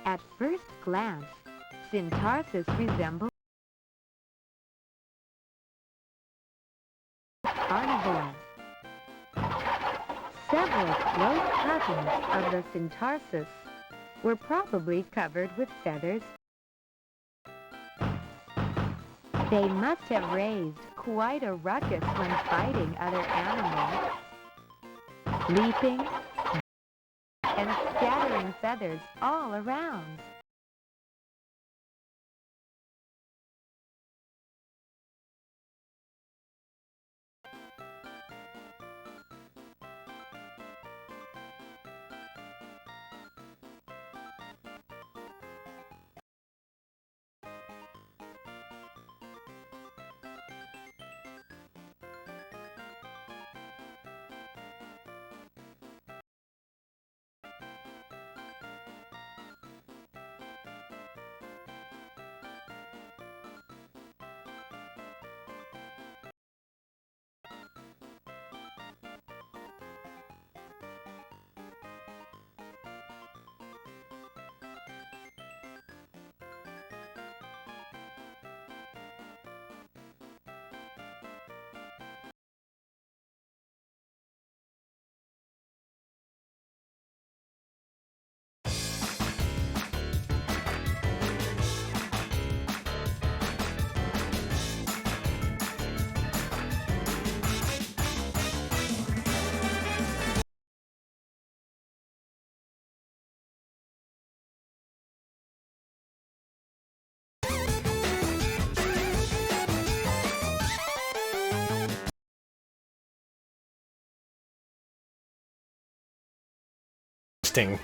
At first glance, Syntarsis resembles carnivore. Several close cousins of the Syntarsis were probably covered with feathers. They must have raised quite a ruckus when fighting other animals, leaping and scattering feathers all around.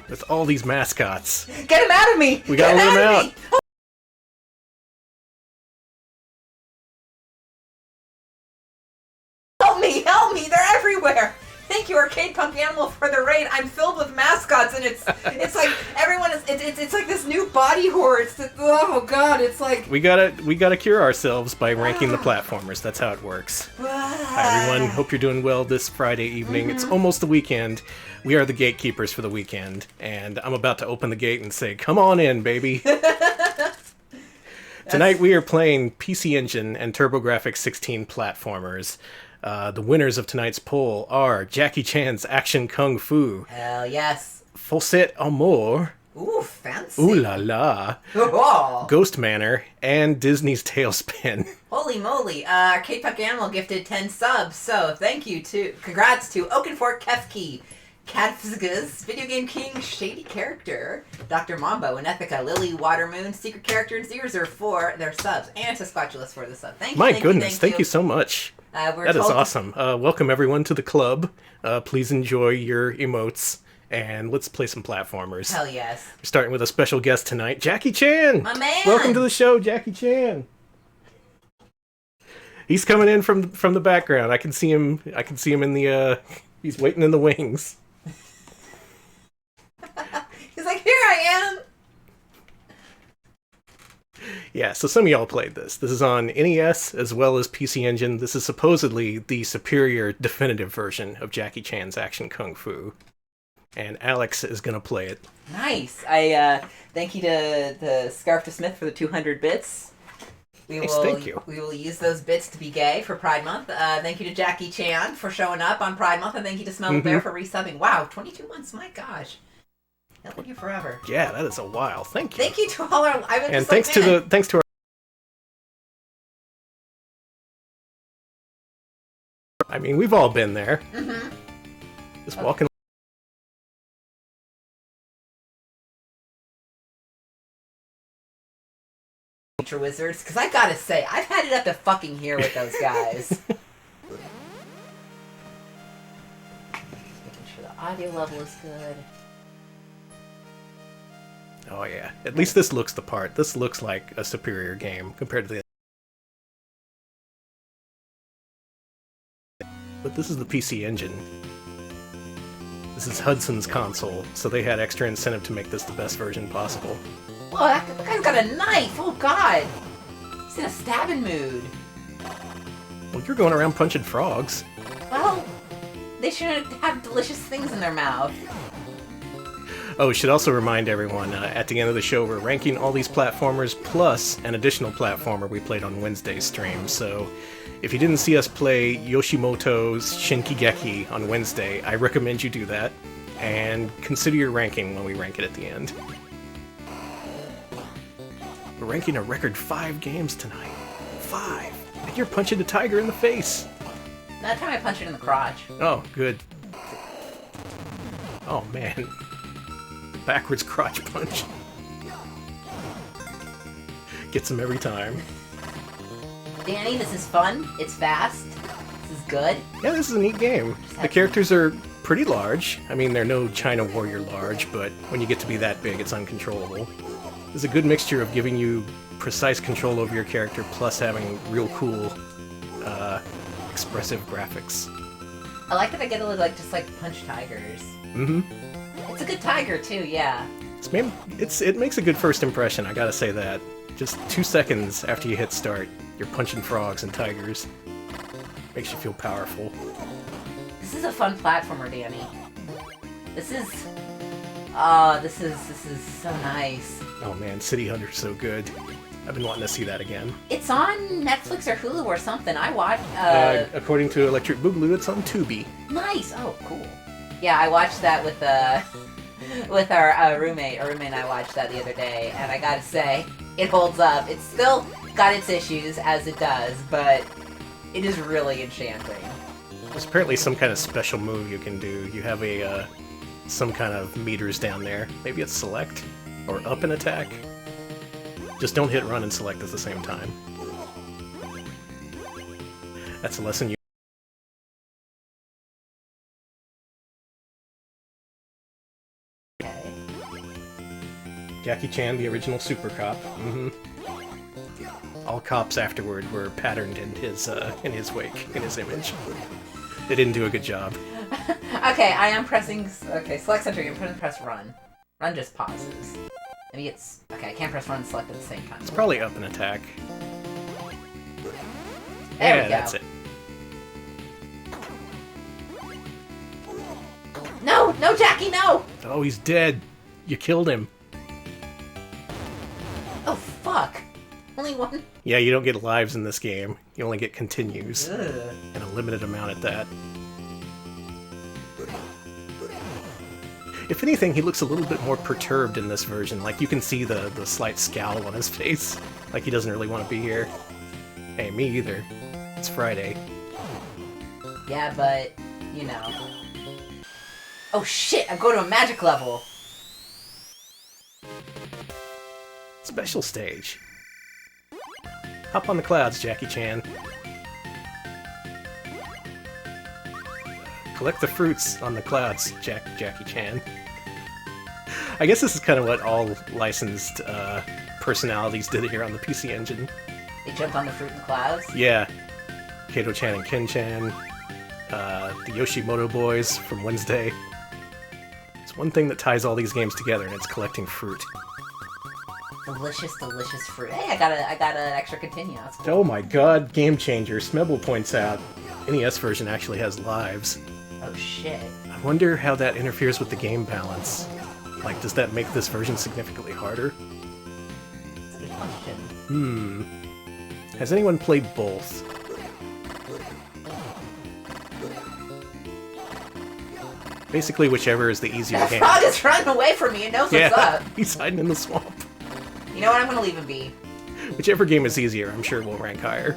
With all these mascots. Get him out of me! We gotta let him out! Help me! They're everywhere! Thank you, Arcade Punk Animal, for the raid. I'm filled with mascots, and it's like everyone is. It's like this new body horror. Oh god, it's like we gotta cure ourselves by ranking the platformers. That's how it works. Hi everyone, hope you're doing well this Friday evening. It's almost the weekend. We are the gatekeepers for the weekend, and I'm about to open the gate and say, "Come on in, baby." Tonight we are playing PC Engine and TurboGrafx 16 platformers. The winners of tonight's poll are Jackie Chan's Action Kung Fu. Hell yes. Faussete Amour. Ooh, fancy. Ooh la la. Oh. Ghost Manor and Disney's Tailspin. Holy moly. Arcade Punk Animal gifted 10 subs, so congrats to Oakenfork Kefki, Cadfzgaz, Video Game King, Shady Character, Dr. Mambo, and Ethica, Lily Watermoon, Secret Character, and Z Reserve for their subs, and to Spatulus for the sub. Thank you. Thank you so much. That is awesome. Welcome everyone to the club. Please enjoy your emotes, and let's play some platformers. Hell yes. We're starting with a special guest tonight, Jackie Chan. My man. Welcome to the show, Jackie Chan. He's coming in from the background. I can see him in the. He's waiting in the wings. He's like, here I am. Yeah, so some of y'all played this. This is on NES as well as PC Engine. This is supposedly the superior definitive version of Jackie Chan's Action Kung Fu. And Alex is going to play it. Nice. I thank you to Scarf to Smith for the 200 bits. Thank you. We will use those bits to be gay for Pride Month. Thank you to Jackie Chan for showing up on Pride Month, and thank you to Smell the Bear for resubbing. Wow, 22 months, my gosh. Helping you forever. Yeah, that is a while. Thank you. Thank you to all our... And thanks to our... I mean, we've all been there. Just walking... Future Wizards, because I gotta say, I've had it up to fucking here with those guys. Making sure the audio level is good. Oh yeah, at least this looks the part. This looks like a superior game compared to the... But this is the PC Engine. This is Hudson's console, so they had extra incentive to make this the best version possible. Oh, that guy's got a knife! Oh god! He's in a stabbing mood. Well, you're going around punching frogs. Well, they shouldn't have delicious things in their mouth. Oh, should also remind everyone, at the end of the show, we're ranking all these platformers plus an additional platformer we played on Wednesday's stream. So if you didn't see us play Yoshimoto's Shinkigeki on Wednesday, I recommend you do that, and consider your ranking when we rank it at the end. We're ranking a record 5 games tonight. 5! And you're punching the tiger in the face! That time I punched it in the crotch. Oh, good. Oh, man. Backwards crotch punch. Gets him every time. Danny, this is fun. It's fast. This is good. Yeah, this is a neat game. The characters are pretty large. I mean, they're no China Warrior large, but when you get to be that big, it's uncontrollable. There's a good mixture of giving you precise control over your character, plus having real cool, expressive graphics. I like that I get to just punch tigers. Mm-hmm. It's a good tiger too, yeah. It makes a good first impression, I gotta say that. Just 2 seconds after you hit start, you're punching frogs and tigers. Makes you feel powerful. This is a fun platformer, Danny. This is so nice. Oh man, City Hunter's so good. I've been wanting to see that again. It's on Netflix or Hulu or something. I watched. According to Electric Boogaloo, it's on Tubi. Nice. Oh, cool. Yeah, I watched that with our roommate. Our roommate and I watched that the other day, and I gotta say, it holds up. It's still got its issues, as it does, but it is really enchanting. There's apparently some kind of special move you can do. You have some kind of meters down there. Maybe it's select or up and attack. Just don't hit run and select at the same time. That's a lesson you... Okay. Jackie Chan, the original super cop. Mm-hmm. All cops afterward were patterned in his wake, in his image. They didn't do a good job. Okay, I am pressing... Okay, select center, you're going to press run. Run just pauses. Maybe it's... Okay, I can't press run and select at the same time. It's probably up and attack. There we go. That's it. No! No, Jackie, no! Oh, he's dead. You killed him. Oh, fuck. Only one? Yeah, you don't get lives in this game. You only get continues. Ugh. And a limited amount at that. If anything, he looks a little bit more perturbed in this version. Like, you can see the slight scowl on his face. Like he doesn't really want to be here. Hey, me either. It's Friday. Yeah, but, you know. Oh shit, I'm going to a magic level! Special stage. Hop on the clouds, Jackie Chan. Collect the fruits on the clouds, Jackie Chan. I guess this is kind of what all licensed personalities did here on the PC Engine. They jumped on the fruit and clouds? Yeah. Kato-chan and Ken-chan. The Yoshimoto boys from Wednesday. It's one thing that ties all these games together, and it's collecting fruit. Delicious, delicious fruit. Hey, I got an extra continue. That's cool. Oh my god, game changer. Smebble points out NES version actually has lives. Oh shit. I wonder how that interferes with the game balance. Like, does that make this version significantly harder? That's a good question. Has anyone played both? Basically, whichever is the easier That game. frog is running away from me and knows what's up. He's hiding in the swamp. You know what? I'm gonna leave him be. Whichever game is easier, I'm sure will rank higher.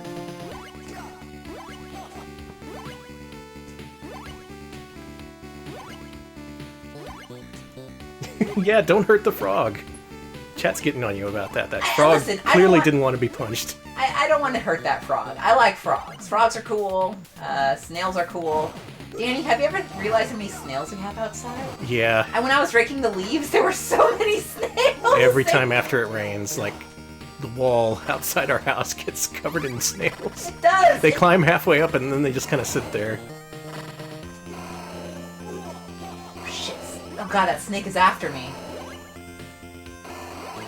Yeah, don't hurt the frog. Chat's getting on you about that. That frog clearly didn't want to be punched. I don't want to hurt that frog. I like frogs. Frogs are cool. Snails are cool. Danny, have you ever realized how many snails we have outside? Yeah. And when I was raking the leaves, there were so many snails! Every time after it rains, like, the wall outside our house gets covered in snails. It does! They climb halfway up and then they just kind of sit there. Oh, shit. Oh god, that snake is after me.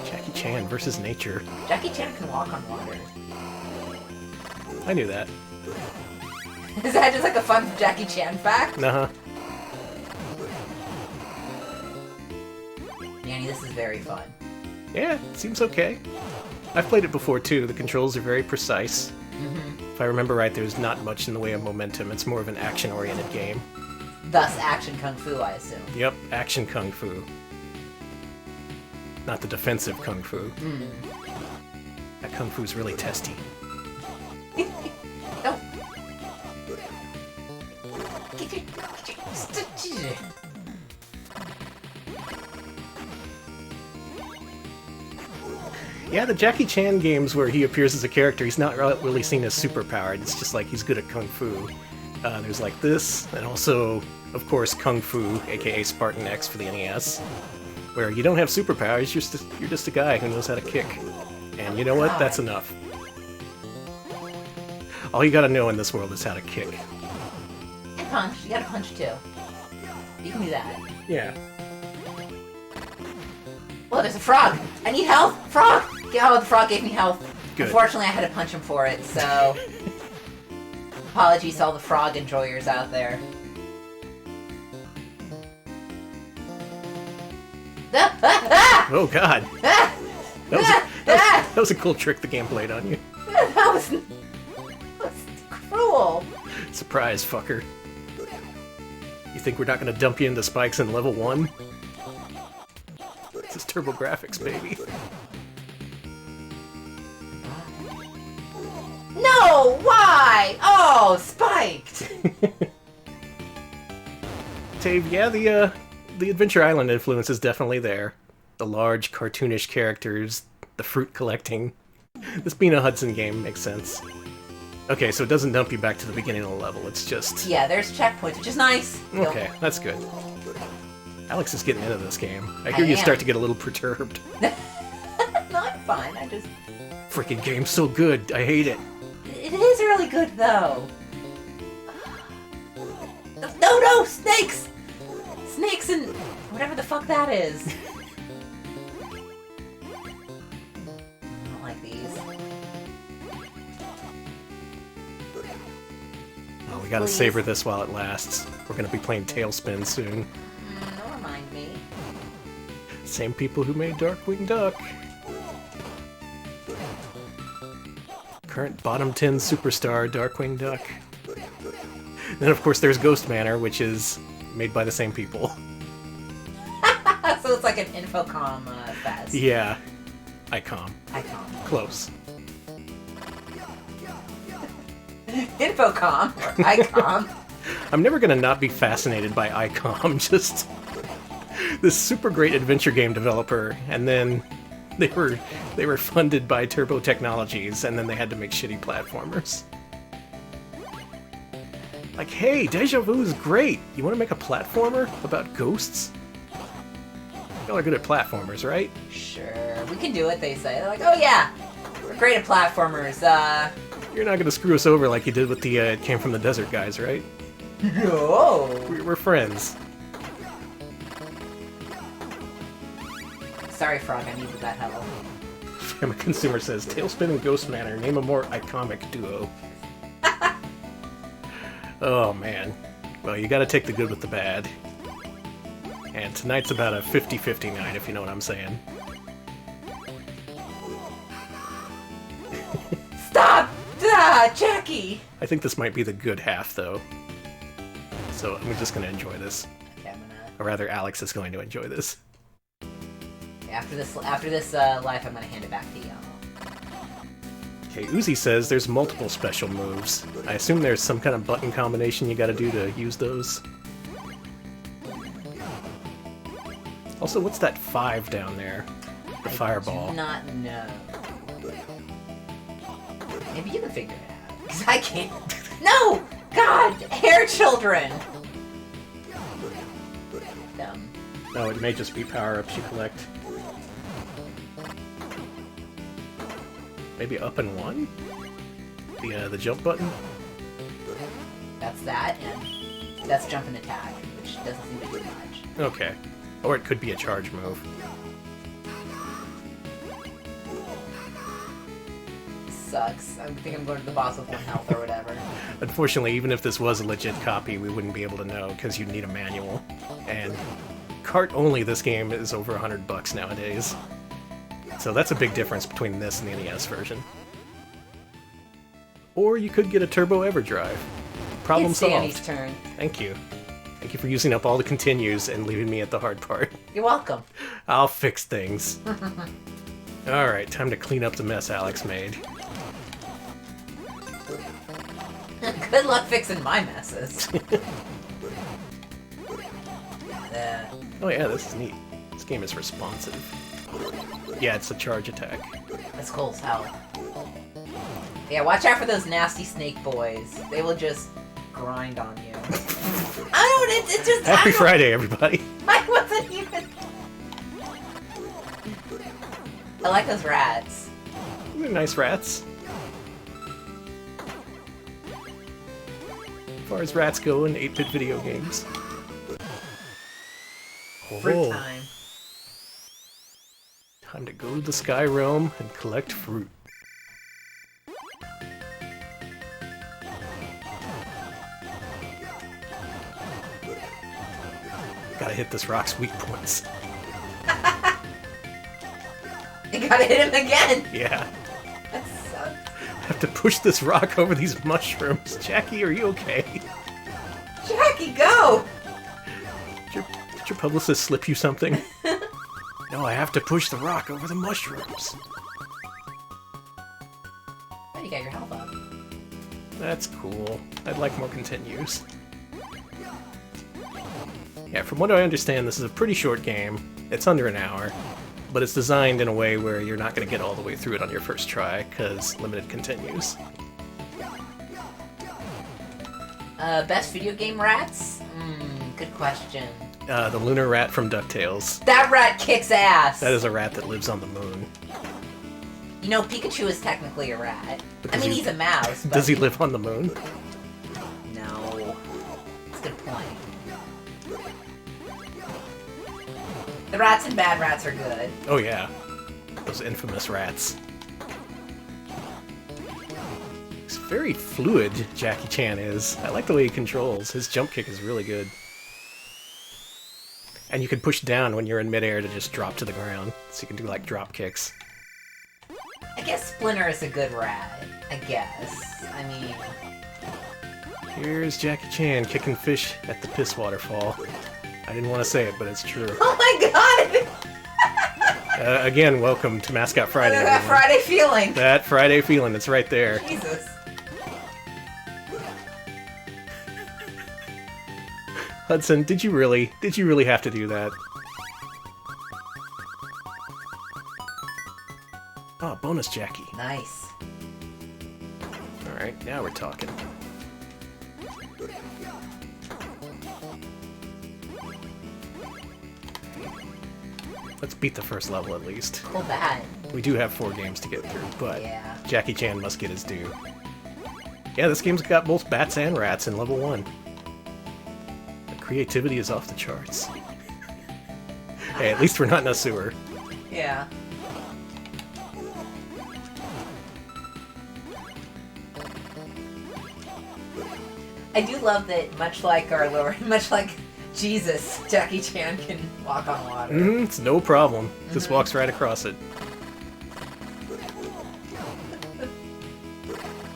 Jackie Chan versus nature. Jackie Chan can walk on water. I knew that. Is that just like a fun Jackie Chan fact? Uh-huh. me, this is very fun. Yeah, it seems okay. I've played it before too. The controls are very precise. If I remember right, there's not much in the way of momentum. It's more of an action-oriented game. Thus, action kung fu, I assume. Yep, action kung fu. Not the defensive kung fu. That kung fu is really testy. No. Yeah, the Jackie Chan games where he appears as a character, he's not really seen as superpowered. It's just like he's good at kung fu. There's like this, and also, of course, Kung Fu, aka Spartan X for the NES, where you don't have superpowers, you're just a guy who knows how to kick. And you know what? That's enough. All you gotta know in this world is how to kick. And punch. You gotta punch too. You can do that. Yeah. Oh, there's a frog! I need health! Frog! Oh, the frog gave me health. Good. Unfortunately, I had to punch him for it, so... Apologies to all the frog enjoyers out there. Oh god. That was a cool trick the game played on you. That was cruel. Surprise, fucker. You think we're not gonna dump you into spikes in level 1? This is TurboGrafx, baby. No! Why? Oh, spiked! Dave, yeah, the Adventure Island influence is definitely there. The large, cartoonish characters, the fruit collecting. This being a Hudson game makes sense. Okay, so it doesn't dump you back to the beginning of the level, it's just... Yeah, there's checkpoints, which is nice. Okay, that's good. Alex is getting into this game. I hear you start to get a little perturbed. No, I'm fine, I just... Freaking game's so good, I hate it. It is really good, though. No, snakes! Snakes and whatever the fuck that is. I don't like these. Oh, we gotta savor this while it lasts. We're gonna be playing Tailspin soon. Don't remind me. Same people who made Darkwing Duck. Current bottom 10 superstar, Darkwing Duck. Then, of course, there's Ghost Manor, which is made by the same people. So it's like an Infocom fest. Yeah. ICOM. Close. Infocom, or ICOM. I'm never gonna not be fascinated by ICOM, just... this super great adventure game developer, and then they were funded by Turbo Technologies, and then they had to make shitty platformers. Like, hey, Deja Vu is great! You wanna make a platformer about ghosts? Y'all are good at platformers, right? Sure, we can do it, they say. They're like, oh yeah, we're great at platformers, You're not gonna screw us over like you did with the It Came From the Desert guys, right? No! We're friends. Sorry, Frog, I needed that help. I'm a consumer says, Tailspin and Ghost Manor, name a more iconic duo. Oh man. Well, you gotta take the good with the bad. And tonight's about a 50-50 night, if you know what I'm saying. Stop! Ah, Jackie! I think this might be the good half, though. So I'm just gonna enjoy this. Okay, I'm gonna... Or rather, Alex is going to enjoy this. After this life, I'm gonna hand it back to you. Okay, Uzi says there's multiple special moves. I assume there's some kind of button combination you gotta do to use those. Also, what's that 5 down there? The fireball. I do not know. Maybe you can figure it out. Because I can't. No! God! Hair children! Dumb. No, it may just be power-ups you collect. Maybe up and 1? The jump button? That's that, and that's jump and attack, which doesn't seem to do much. Okay. Or it could be a charge move. Sucks. I think I'm going to the boss with 1 health or whatever. Unfortunately, even if this was a legit copy, we wouldn't be able to know, because you'd need a manual. And cart only, this game is over $100 nowadays. So that's a big difference between this and the NES version. Or you could get a Turbo EverDrive. Problem It's solved. Danny's turn. Thank you. Thank you for using up all the continues and leaving me at the hard part. You're welcome. I'll fix things. Alright, time to clean up the mess Alex made. Good luck fixing my messes. Oh yeah, this is neat. This game is responsive. Yeah, it's a charge attack. That's cool as hell. Yeah, watch out for those nasty snake boys. They will just grind on you. I don't, it's just... Happy Friday, everybody. I wasn't even... I like those rats. They're nice rats. As far as rats go in 8-bit video games. Fruit time. Time to go to the Sky Realm and collect fruit. Gotta hit this rock's weak points. You gotta hit him again! Yeah. That sucks. I have to push this rock over these mushrooms. Jackie, are you okay? Jackie, go! Did your publicist slip you something? No, I have to push the rock over the mushrooms. Oh, you got your health up. That's cool. I'd like more continues. Yeah, from what I understand, this is a pretty short game. It's under an hour, but it's designed in a way where you're not going to get all the way through it on your first try, because limited continues. Best video game rats? Good question. The lunar rat from DuckTales. That rat kicks ass! That is a rat that lives on the moon. You know, Pikachu is technically a rat. Because I mean, he- he's a mouse, but... Does he live on the moon? No. That's a good point. The rats and bad rats are good. Oh yeah. Those infamous rats. He's very fluid, Jackie Chan is. I like the way he controls. His jump kick is really good. And you can push down when you're in midair to just drop to the ground. So you can do like drop kicks. I guess Splinter is a good rat. I guess. I mean... Here's Jackie Chan kicking fish at the piss waterfall. I didn't want to say it, but it's true. Oh my god! Again, welcome to Mascot Friday. That everyone. Friday feeling. That Friday feeling, it's right there. Jesus. Hudson, did you really have to do that? Oh, bonus Jackie. Nice. Alright, now we're talking. Let's beat the first level at least. Cool bad. We do have 4 games to get through, but Yeah. Jackie Chan must get his due. Yeah, this game's got both bats and rats in level 1. The creativity is off the charts. Hey, at least we're not in a sewer. Yeah. I do love that, much like Jesus, Jackie Chan can walk on water. It's no problem. Just walks right across it.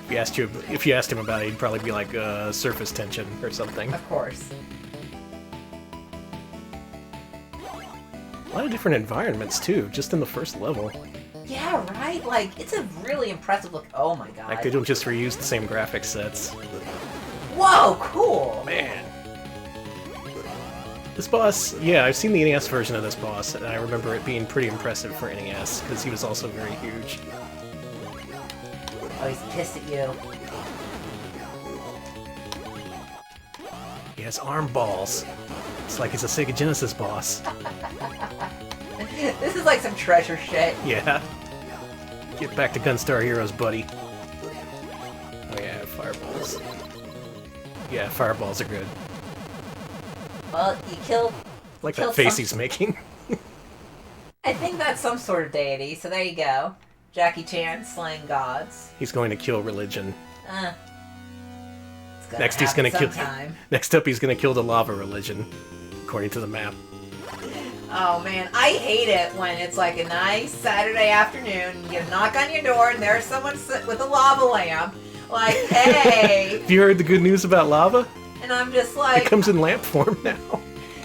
If you asked him about it, he'd probably be like surface tension or something. Of course. A lot of different environments too, just in the first level. Yeah, right? Like, it's a really impressive look. Oh my god. Like they don't just reuse the same graphic sets. Whoa, cool! Man. This boss, yeah, I've seen the NES version of this boss, and I remember it being pretty impressive for NES, because he was also very huge. Oh, he's pissed at you. He has arm balls. It's like he's a Sega Genesis boss. This is like some treasure shit. Yeah. Get back to Gunstar Heroes, buddy. Oh yeah, fireballs. Yeah, fireballs are good. Well, you killed... Like that killed face some- he's making. I think that's some sort of deity, so there you go. Jackie Chan slaying gods. He's going to kill religion. It's gonna Next he's gonna happen kill... sometime. Next up he's gonna kill the lava religion, according to the map. Oh man, I hate it when it's like a nice Saturday afternoon, you get a knock on your door and there's someone with a lava lamp, like, hey. Have you heard the good news about lava? And I'm just like... It comes in lamp form now.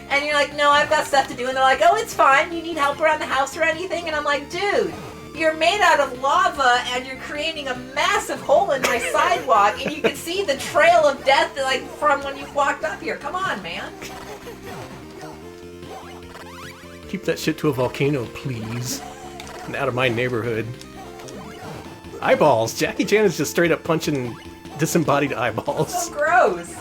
And you're like, no, I've got stuff to do. And they're like, oh, it's fine. You need help around the house or anything? And I'm like, dude, you're made out of lava and you're creating a massive hole in my sidewalk and you can see the trail of death like from when you walked up here. Come on, man. Keep that shit to a volcano, please. And out of my neighborhood. Eyeballs! Jackie Chan is just straight up punching disembodied eyeballs. So gross.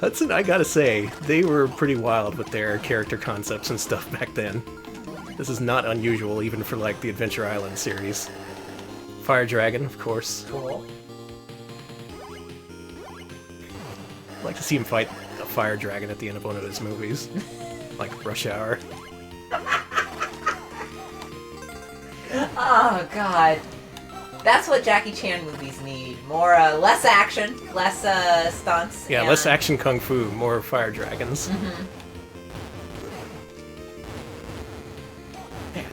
Hudson, I gotta say, they were pretty wild with their character concepts and stuff back then. This is not unusual, even for, like, the Adventure Island series. Fire Dragon, of course. Cool. I'd like to see him fight a fire dragon at the end of one of his movies. Like Rush Hour. Oh, God. That's what Jackie Chan movies need. More, less action, less, stunts. Yeah, and... less action kung fu, more fire dragons. Mm-hmm. Man,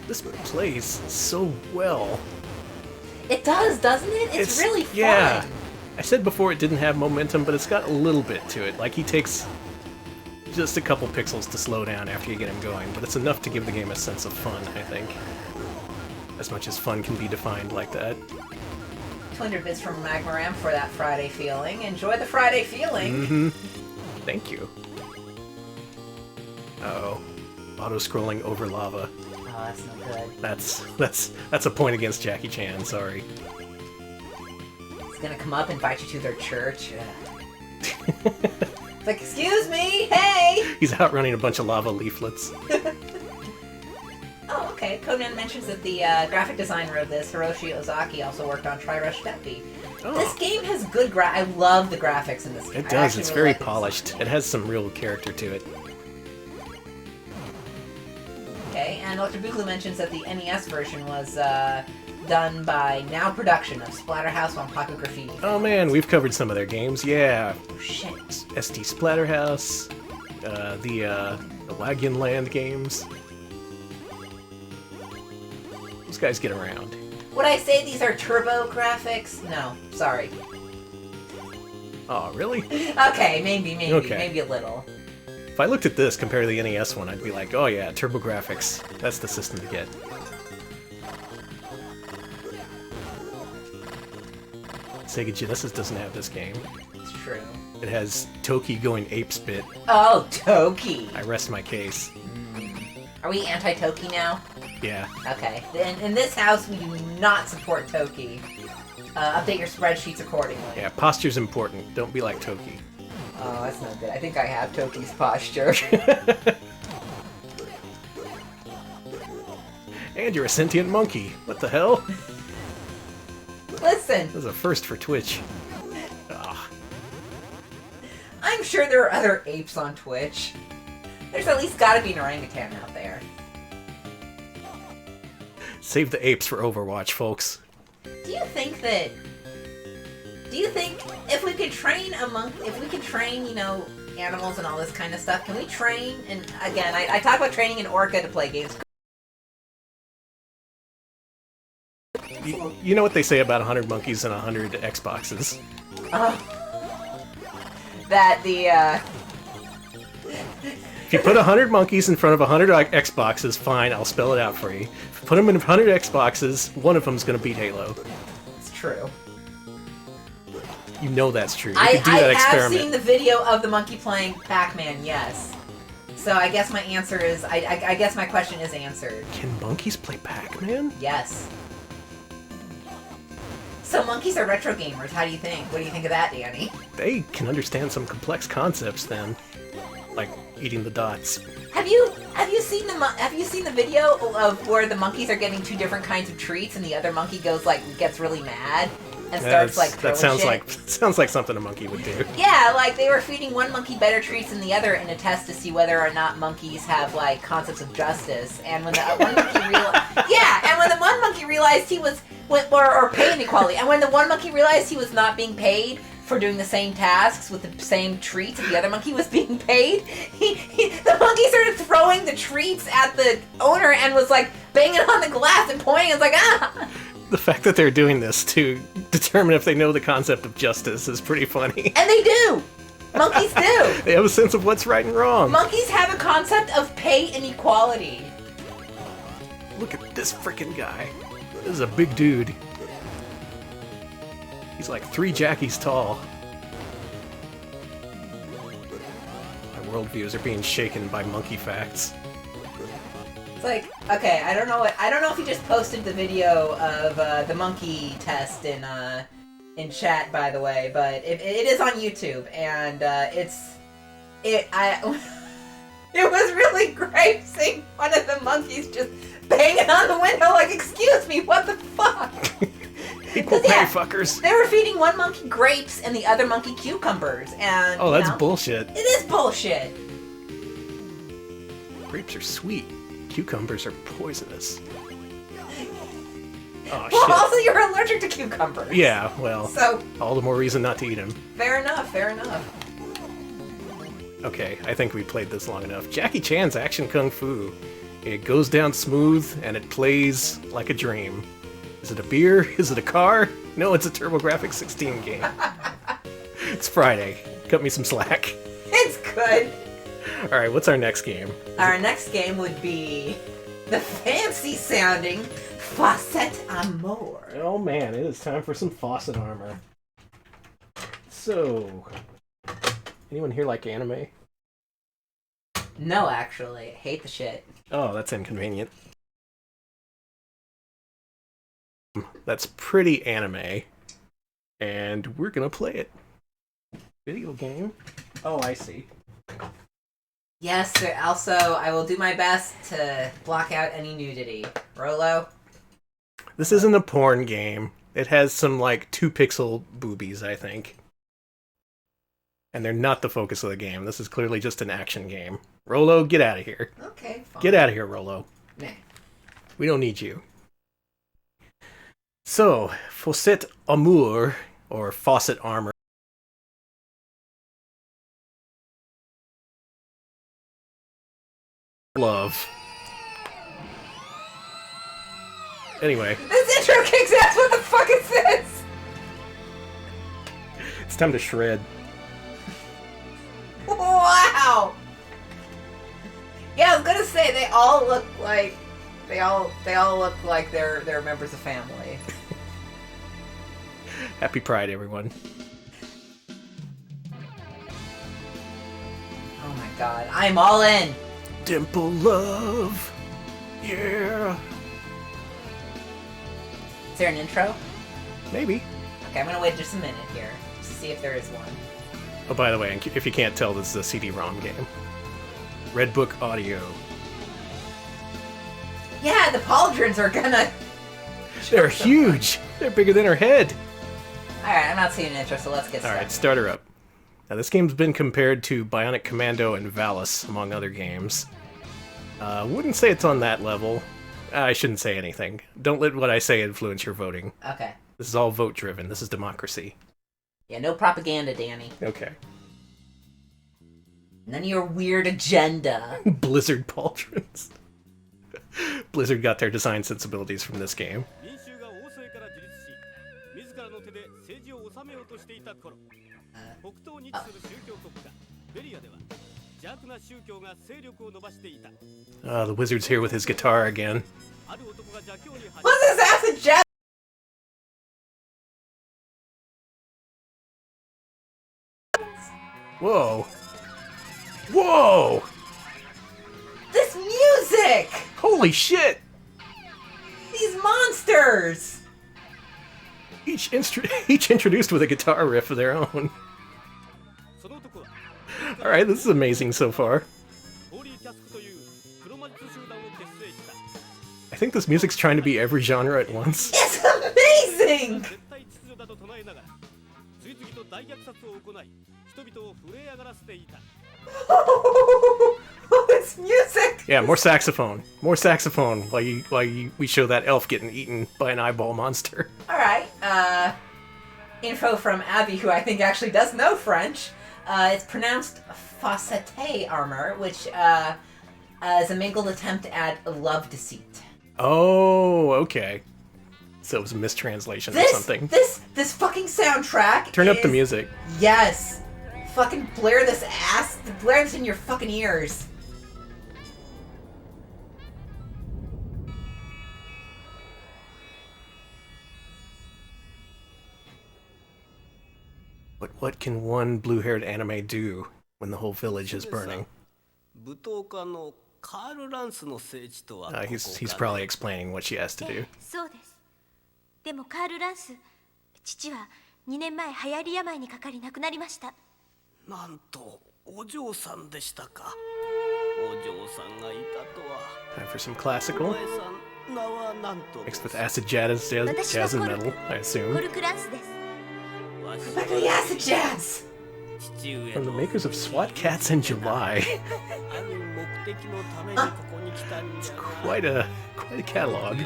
this plays so well. It does, doesn't it? It's really fun. Yeah. I said before it didn't have momentum, but it's got a little bit to it. Like, he takes just a couple pixels to slow down after you get him going, but it's enough to give the game a sense of fun, I think. As much as fun can be defined like that. 200 bits from Magmaram for that Friday feeling. Enjoy the Friday feeling. Mm-hmm. Thank you. Uh-oh. Auto-scrolling over lava. Oh, that's no good. That's a point against Jackie Chan, sorry. He's gonna come up and invite you to their church. It's like, excuse me, hey! He's outrunning a bunch of lava leaflets. Oh, okay. Conan mentions that the graphic designer of this, Hiroshi Ozaki, also worked on Tri-Rush Teppy. Oh. This game has good I love the graphics in this game. It does, it's very polished. It has some real character to it. Okay, and Dr. Boogaloo mentions that the NES version was done by Now Production of Splatterhouse on Pocket Graffiti. Oh man, we've covered some of their games, yeah. Oh, shit. SD Splatterhouse, the Wagon Land games. Those guys get around. Would I say these are TurboGrafx? No, sorry. Oh, really? Okay, maybe a little. If I looked at this compared to the NES one, I'd be like, oh yeah, TurboGrafx. That's the system to get. Sega Genesis doesn't have this game. It's true. It has Toki going ape-spit. Oh, Toki! I rest my case. Are we anti-Toki now? Yeah. Okay. In this house, we do not support Toki. Update your spreadsheets accordingly. Yeah, posture's important. Don't be like Toki. Oh, that's not good. I think I have Toki's posture. And you're a sentient monkey. What the hell? Listen. This is a first for Twitch. Ugh. I'm sure there are other apes on Twitch. There's at least gotta be an orangutan out there. Save the apes for Overwatch, folks. Do you think if we could train you know, animals and all this kind of stuff, can we train, and again, I talk about training an orca to play games. You know what they say about 100 monkeys and 100 Xboxes? That the, If you put 100 monkeys in front of 100 Xboxes, fine, I'll spell it out for you. If you put them in 100 Xboxes, one of them's gonna beat Halo. It's true. You know that's true. You could do that I experiment. have seen the video of the monkey playing Pac-Man, yes. So I guess my answer is, I guess my question is answered. Can monkeys play Pac-Man? Yes. So monkeys are retro gamers, how do you think? What do you think of that, Danny? They can understand some complex concepts then. Like eating the dots. Have you seen the video of where the monkeys are getting two different kinds of treats and the other monkey gets really mad and starts throwing shit? Sounds like something a monkey would do. Yeah, like they were feeding one monkey better treats than the other in a test to see whether or not monkeys have like concepts of justice. And when the one monkey when the one monkey realized he was or pay inequality, and when the one monkey realized he was not being paid for doing the same tasks with the same treats that the other monkey was being paid. The monkey started throwing the treats at the owner and was like banging on the glass and pointing. It's like, ah! The fact that they're doing this to determine if they know the concept of justice is pretty funny. And they do! Monkeys do! They have a sense of what's right and wrong. Monkeys have a concept of pay inequality. Look at this freaking guy. This is a big dude. He's like 3 Jackies tall. My worldviews are being shaken by monkey facts. It's like, okay, I don't know if he just posted the video of the monkey test in chat, by the way, but it is on YouTube, and it was really great seeing one of the monkeys just banging on the window like, excuse me, what the fuck? Equal pay, fuckers. They were feeding one monkey grapes and the other monkey cucumbers, and oh, that's bullshit. It is bullshit. Grapes are sweet. Cucumbers are poisonous. Oh, Well, shit. also you're allergic to cucumbers. Yeah, well, so all the more reason not to eat them. Fair enough, fair enough. Okay, I think we played this long enough. Jackie Chan's Action Kung Fu. It goes down smooth, and it plays like a dream. Is it a beer? Is it a car? No, it's a TurboGrafx 16 game. It's Friday. Cut me some slack. It's good. Alright, what's our next game? Our next game would be the fancy-sounding Faussete Amour. Oh man, it is time for some Faussete armor. So, anyone here like anime? No, actually. I hate the shit. Oh, that's inconvenient. That's pretty anime. And we're gonna play it. Video game? Oh, I see. Yes, sir. Also, I will do my best to block out any nudity. Rolo? This isn't a porn game. It has some, like, 2-pixel boobies, I think. And they're not the focus of the game. This is clearly just an action game. Rolo, get out of here. Okay, fine. Get out of here, Rolo. Nah. We don't need you. So, Faussete Amour, or Faussete armor. Love. Anyway. This intro kicks ass! What the fuck is this? It's time to shred. Wow! Yeah, I was gonna say they all look like they all look like they're members of family. Happy Pride, everyone. Oh my god, I'm all in! Dimple love. Yeah. Is there an intro? Maybe. Okay, I'm gonna wait just a minute here to see if there is one. Oh, by the way, if you can't tell, this is a CD-ROM game. Red Book Audio. Yeah, the pauldrons are gonna... They're huge! They're bigger than her head! Alright, I'm not seeing an intro, so let's get started. Alright, start her up. Now, this game's been compared to Bionic Commando and Valis, among other games. Wouldn't say it's on that level. I shouldn't say anything. Don't let what I say influence your voting. Okay. This is all vote-driven. This is democracy. Yeah, no propaganda, Danny. Okay. None of your weird agenda. Blizzard pauldrons. Blizzard got their design sensibilities from this game. The wizard's here with his guitar again. What's this acid jazz? Whoa. Whoa! This music! Holy shit! These monsters! Each introduced with a guitar riff of their own. Alright, this is amazing so far. I think this music's trying to be every genre at once. It's amazing! Oh, this music! Yeah, more saxophone. More saxophone while we show that elf getting eaten by an eyeball monster. Alright, info from Abby, who I think actually does know French. It's pronounced Faussete armor, which is a mingled attempt at love deceit. Oh, okay. So it was a mistranslation or something. This fucking soundtrack. Turn up the music. Yes. Fucking blare this ass. Blare this in your fucking ears. But what can one blue-haired anime do when the whole village is burning? He's probably explaining what she has to do. そうです。でもカール・ランス、父は2年前流行り病にかかり亡くなりました。なんとお嬢さんでしたか。お嬢さんがいたとは。Time for some classical. Mixed with acid jazz and metal, I assume. コルク・ランスです。 Back to the acid jazz! From the makers of SWAT Cats in July. It's quite a catalog.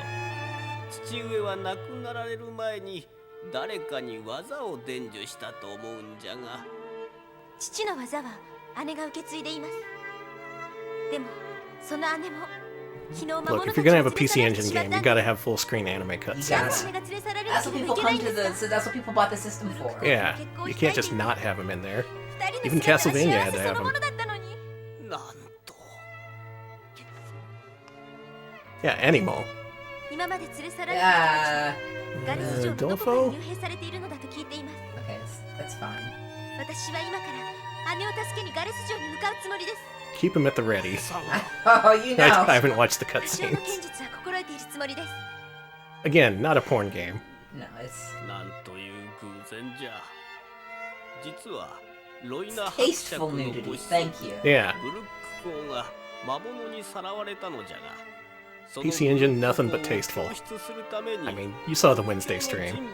父上は亡くなられる前に誰かに技を伝授したと思うんじゃが。父の技は姉が受け継いでいます。でもその姉も。 Look, if you're gonna have a PC Engine game, you gotta have full-screen anime cutscenes. That's what people come to the. So that's what people bought the system for. Yeah, you can't just not have them in there. Even Castlevania had to have them. Yeah, Animo. Dolfo? Okay, that's fine. Keep him at the ready. Oh, you know. I haven't watched the cutscenes. Again, not a porn game. No, it's... tasteful nudity, thank you. Yeah. PC Engine, nothing but tasteful. I mean, you saw the Wednesday stream.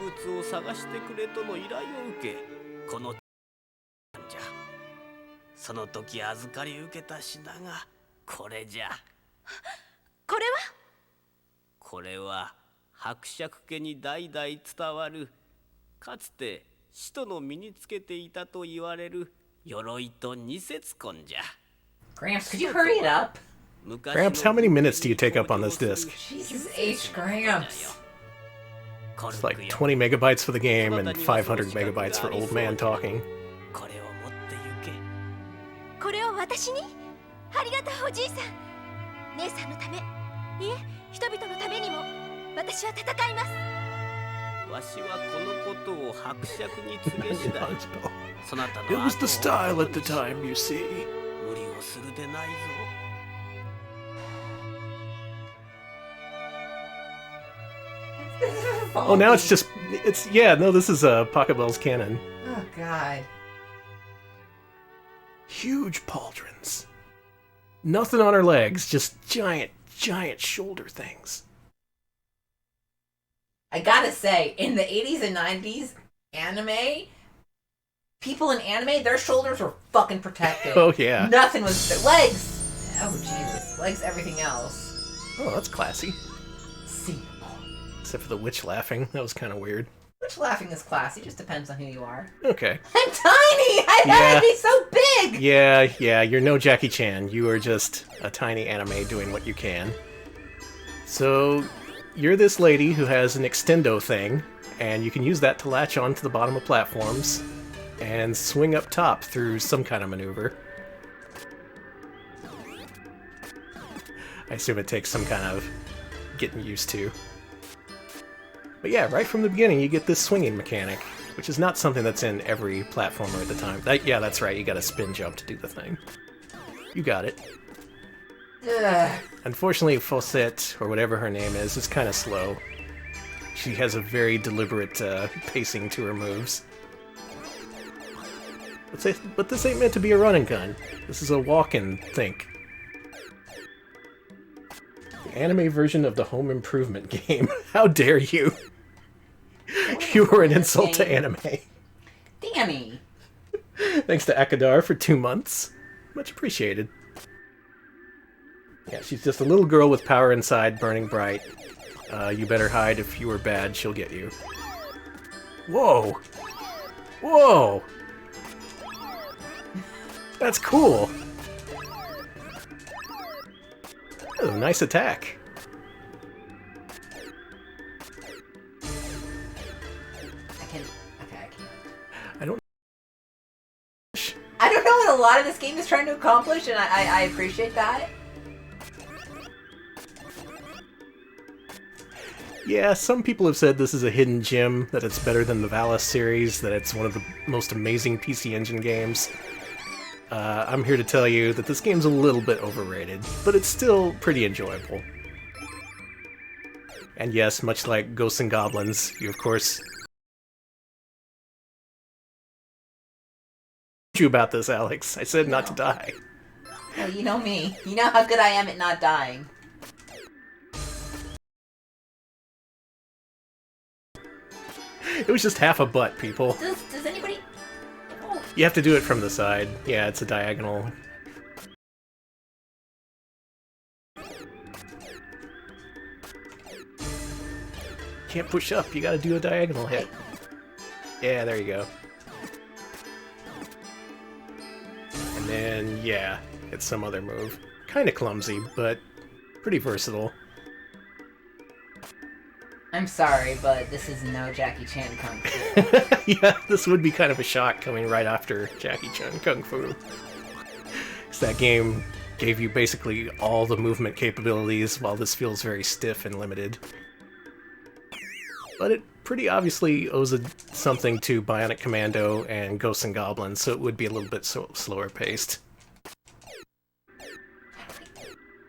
その時預かり受けた品がこれじゃ。これは？これは伯爵家に代々伝わるかつて使徒の身につけていたと言われる鎧と二節痕じゃ。Gramps, could you hurry it up? Gramps, how many minutes do you take up on this disc? Jesus H. Gramps. It's like 20 megabytes for the game and 500 megabytes for old man talking. これを私に？ありがとうおじいさん。姉さんのため、いえ、人々のためにも私は戦います。わしはこのことを伯爵に告げ次第。そなたの It was the style at the time, you see. 無理をするでないぞ。Oh, now it's no, this is Pocket Bell's canon. Oh, God. Huge pauldrons. Nothing on her legs, just giant shoulder things. I gotta say, in the 80s and 90s, anime, people in anime, their shoulders were fucking protected. Oh, yeah. Nothing was... Legs! Oh, Jesus. Legs, everything else. Oh, that's classy. See. Except for the witch laughing. That was kind of weird. Witch laughing is classy, just depends on who you are. Okay. I'm tiny! I thought I'd be so big! Yeah, you're no Jackie Chan. You are just a tiny anime doing what you can. So, you're this lady who has an extendo thing, and you can use that to latch onto the bottom of platforms and swing up top through some kind of maneuver. I assume it takes some kind of getting used to. But yeah, right from the beginning you get this swinging mechanic, which is not something that's in every platformer at the time. Yeah, that's right, you gotta spin jump to do the thing. You got it. Ugh. Unfortunately, Faussete, or whatever her name is kind of slow. She has a very deliberate pacing to her moves. But this ain't meant to be a run and gun. This is a walk and think. The anime version of the Home Improvement game. How dare you! You were an insult to anime. Danny! Thanks to Akadar for 2 months. Much appreciated. Yeah, she's just a little girl with power inside, burning bright. You better hide if you were bad, she'll get you. Whoa! Whoa! That's cool. Oh, nice attack. Okay, I can't. I don't. I don't know what a lot of this game is trying to accomplish, and I appreciate that. Yeah, some people have said this is a hidden gem, that it's better than the Valis series, that it's one of the most amazing PC Engine games. I'm here to tell you that this game's a little bit overrated, but it's still pretty enjoyable. And yes, much like Ghosts and Goblins, you of course... you about this, Alex. I said not to die. Well, you know me. You know how good I am at not dying. It was just half a butt, people. Does anybody... Oh. You have to do it from the side. Yeah, it's a diagonal. Can't push up, you gotta do a diagonal hit. Yeah, there you go. And then, yeah, it's some other move. Kinda clumsy, but pretty versatile. I'm sorry, but this is no Jackie Chan Kung Fu. Yeah, this would be kind of a shock coming right after Jackie Chan Kung Fu. 'Cause that game gave you basically all the movement capabilities, while this feels very stiff and limited. But it pretty obviously owes something to Bionic Commando and Ghosts and Goblins, so it would be a little bit slower paced. I'm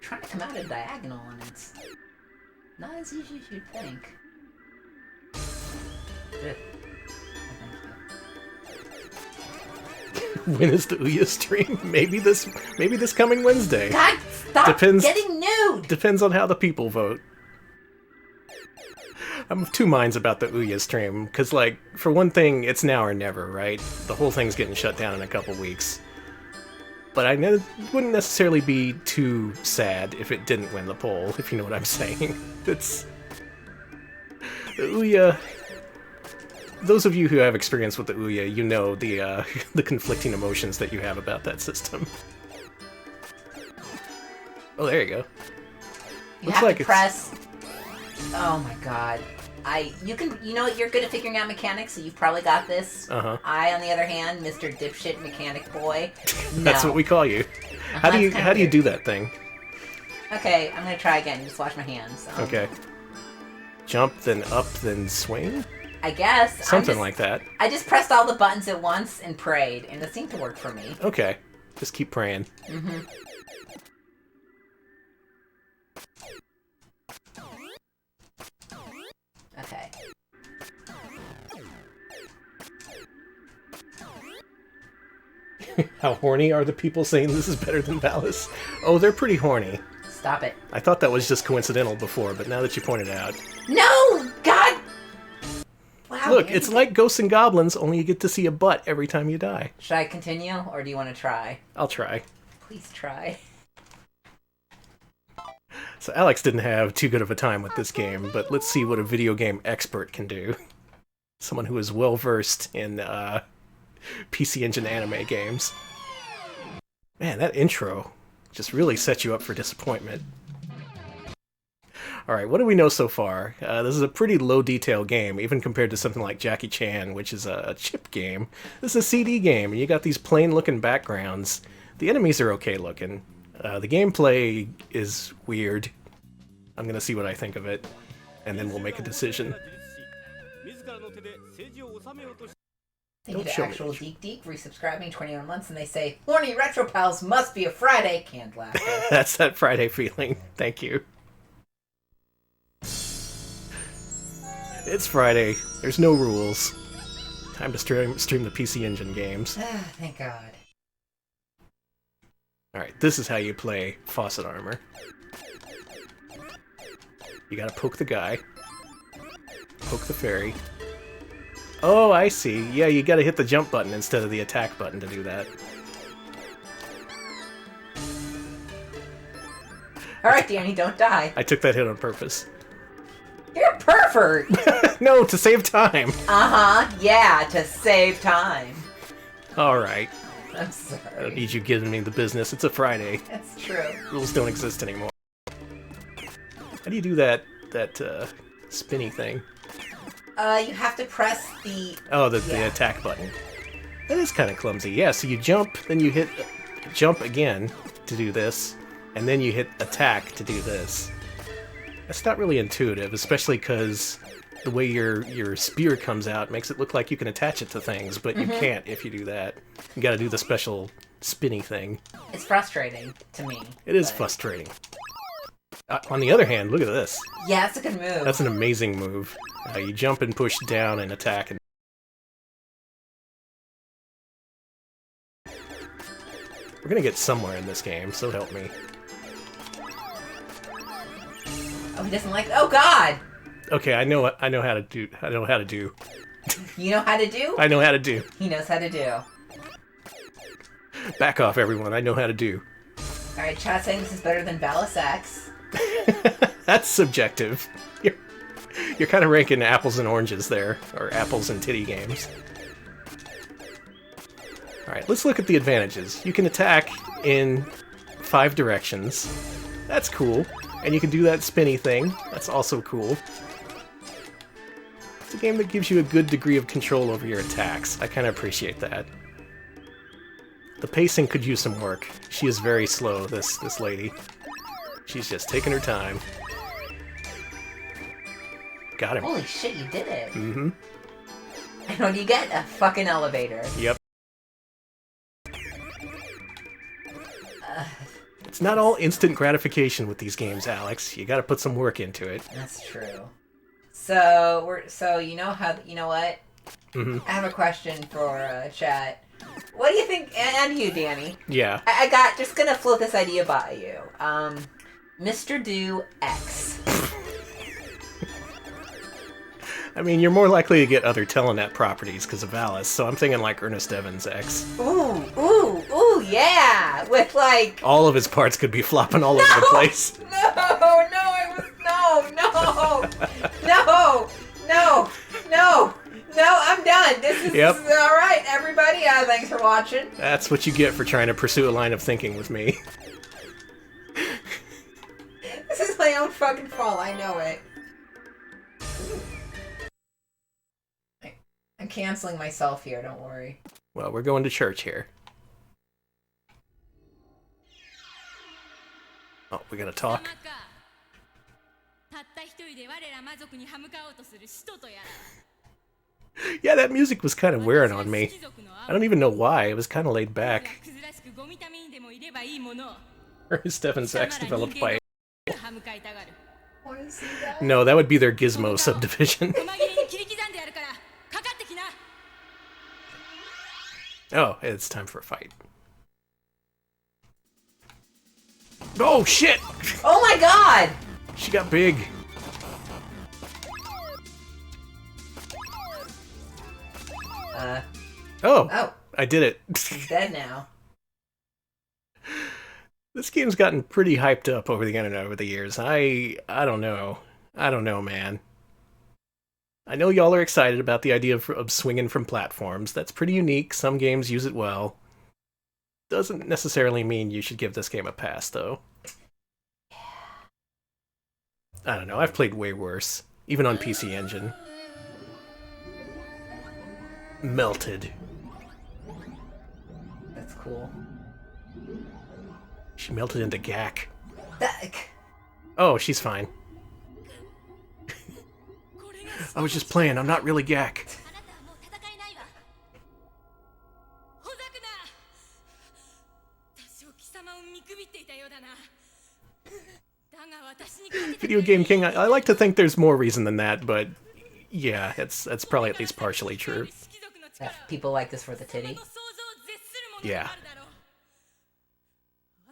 trying to come out a diagonal, and it's not as easy as you'd think. Ugh. When is the Ouya stream? Maybe this coming Wednesday. God, stop Depends- getting nude! Depends on how the people vote. I'm of two minds about the Ouya stream, because, like, for one thing, it's now or never, right? The whole thing's getting shut down in a couple weeks. But I wouldn't necessarily be too sad if it didn't win the poll, if you know what I'm saying. It's... the Ouya... Those of you who have experience with the Ouya, you know the the conflicting emotions that you have about that system. Oh, there you go. You Looks have like to press... Oh my god. You know what, you're good at figuring out mechanics, so you've probably got this. Uh-huh. I, on the other hand, Mr. Dipshit Mechanic Boy, no. That's what we call you. How do you do that thing? Okay, I'm gonna try again, just wash my hands. Okay. Jump, then up, then swing? I guess. Something like that. I just pressed all the buttons at once and prayed, and it seemed to work for me. Okay. Just keep praying. Mm-hmm. Okay. How horny are the people saying this is better than Valis? Oh, they're pretty horny. Stop it. I thought that was just coincidental before, but now that you pointed it out... No! God! Wow. Look, it's like Ghosts and Goblins, only you get to see a butt every time you die. Should I continue, or do you want to try? I'll try. Please try. So Alex didn't have too good of a time with this game, but let's see what a video game expert can do. Someone who is well-versed in PC Engine anime games. Man, that intro just really sets you up for disappointment. Alright, what do we know so far? This is a pretty low-detail game, even compared to something like Jackie Chan, which is a chip game. This is a CD game, and you got these plain-looking backgrounds. The enemies are okay-looking. The gameplay is weird. I'm gonna see what I think of it, and then we'll make a decision. Thank you to show me. Actual Deek Deek resubscribing 21 months, and they say, Horny Retro Pals must be a Friday. Canned laughter. That's that Friday feeling. Thank you. It's Friday. There's no rules. Time to stream the PC Engine games. Thank God. Alright, this is how you play Faussete armor. You gotta poke the guy. Poke the fairy. Oh, I see. Yeah, you gotta hit the jump button instead of the attack button to do that. Alright, Danny, don't die. I took that hit on purpose. You're a pervert! No, to save time. Yeah, to save time. All right. I'm I don't sorry. need you giving me the business. It's a Friday. That's true. Rules don't exist anymore. How do you do that spinny thing? You have to press the... Oh, the Yeah. attack button. That is kind of clumsy. Yeah, so you jump, then you hit jump again to do this, and then you hit attack to do this. That's not really intuitive, especially because the way your spear comes out makes it look like you can attach it to things, but you can't if you do that. You gotta do the special spinny thing. It's frustrating to me. It is but- frustrating. On the other hand, look at this. Yeah, it's a good move. That's an amazing move. You jump and push down and attack. And we're gonna get somewhere in this game, so help me. Oh, he doesn't like... Oh, God! Okay, I know how to do. I know how to do. You know how to do? I know how to do. He knows how to do. Back off, everyone. I know how to do. Alright, chat saying this is better than Valis X. That's subjective. You're kind of ranking apples and oranges there, or apples and titty games. Alright, let's look at the advantages. You can attack in 5 directions. That's cool. And you can do that spinny thing. That's also cool. It's a game that gives you a good degree of control over your attacks. I kind of appreciate that. The pacing could use some work. She is very slow, this lady. She's just taking her time. Got him. Holy shit, you did it. Mm-hmm. And what do you get? A fucking elevator. Yep. It's not all instant gratification with these games, Alex. You gotta put some work into it. That's true. So you know what? Mm-hmm. I have a question for chat. What do you think, and you, Danny? Yeah. I got just gonna float this idea by you. Mr. Do X. I mean, you're more likely to get other Telenet properties because of Alice, so I'm thinking like Ernest Evans X. Ooh, yeah! With like... All of his parts could be flopping all over the place. No, I'm done. This is Yep. alright, everybody. Thanks for watching. That's what you get for trying to pursue a line of thinking with me. This is my own fucking fault, I know it. I'm canceling myself here, don't worry. Well, we're going to church here. Oh, we gotta talk. たった一人で我ら魔族に歯向かおうとする使徒とやら Yeah, that music was kind of wearing on me. I don't even know why. It was kind of laid back. クズらしくゴミためにでもいればいいもの Ernest Evans X developed by... 歯向かいたがる What is that? No, that would be their Gizmo subdivision. 細切れに切り刻んでやるからかかってきな Oh, it's time for a fight. Oh, shit! Oh my god! She got big. Oh, Oh, I did it. he's dead now. This game's gotten pretty hyped up over the internet over the years. I don't know. I don't know, man. I know y'all are excited about the idea of swinging from platforms. That's pretty unique. Some games use it well. Doesn't necessarily mean you should give this game a pass, though. I don't know. I've played way worse. Even on PC Engine. Melted. That's cool. She melted into Gak. That... Oh, she's fine. これが I was just playing. I'm not really Gak. あなたはもう戦えないわほざくな多少貴様を見くびっていたようだなだが私に勝てて Video Game King, I like to think there's more reason than that, but yeah, that's probably at least partially true. 貴族の力 People like this for the 貴様 titty. の想像を絶するものがあるだろう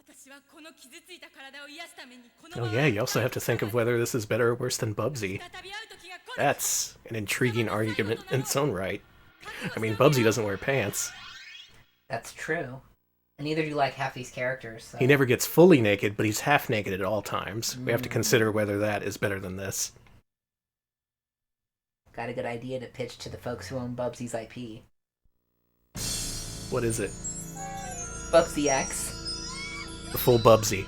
私はこの傷ついた体を癒すためにこの Oh yeah, you also have to think of whether this is better or worse than Bubsy. 再び会う時が来る That's an intriguing argument in its own right. I mean, Bubsy doesn't wear pants. That's true. And neither do like half these characters. So. He never gets fully naked, but he's half naked at all times. We have to consider whether that is better than this. Got a good idea to pitch to the folks who own Bubsy's IP. What is it? Bubsy X. The full Bubsy.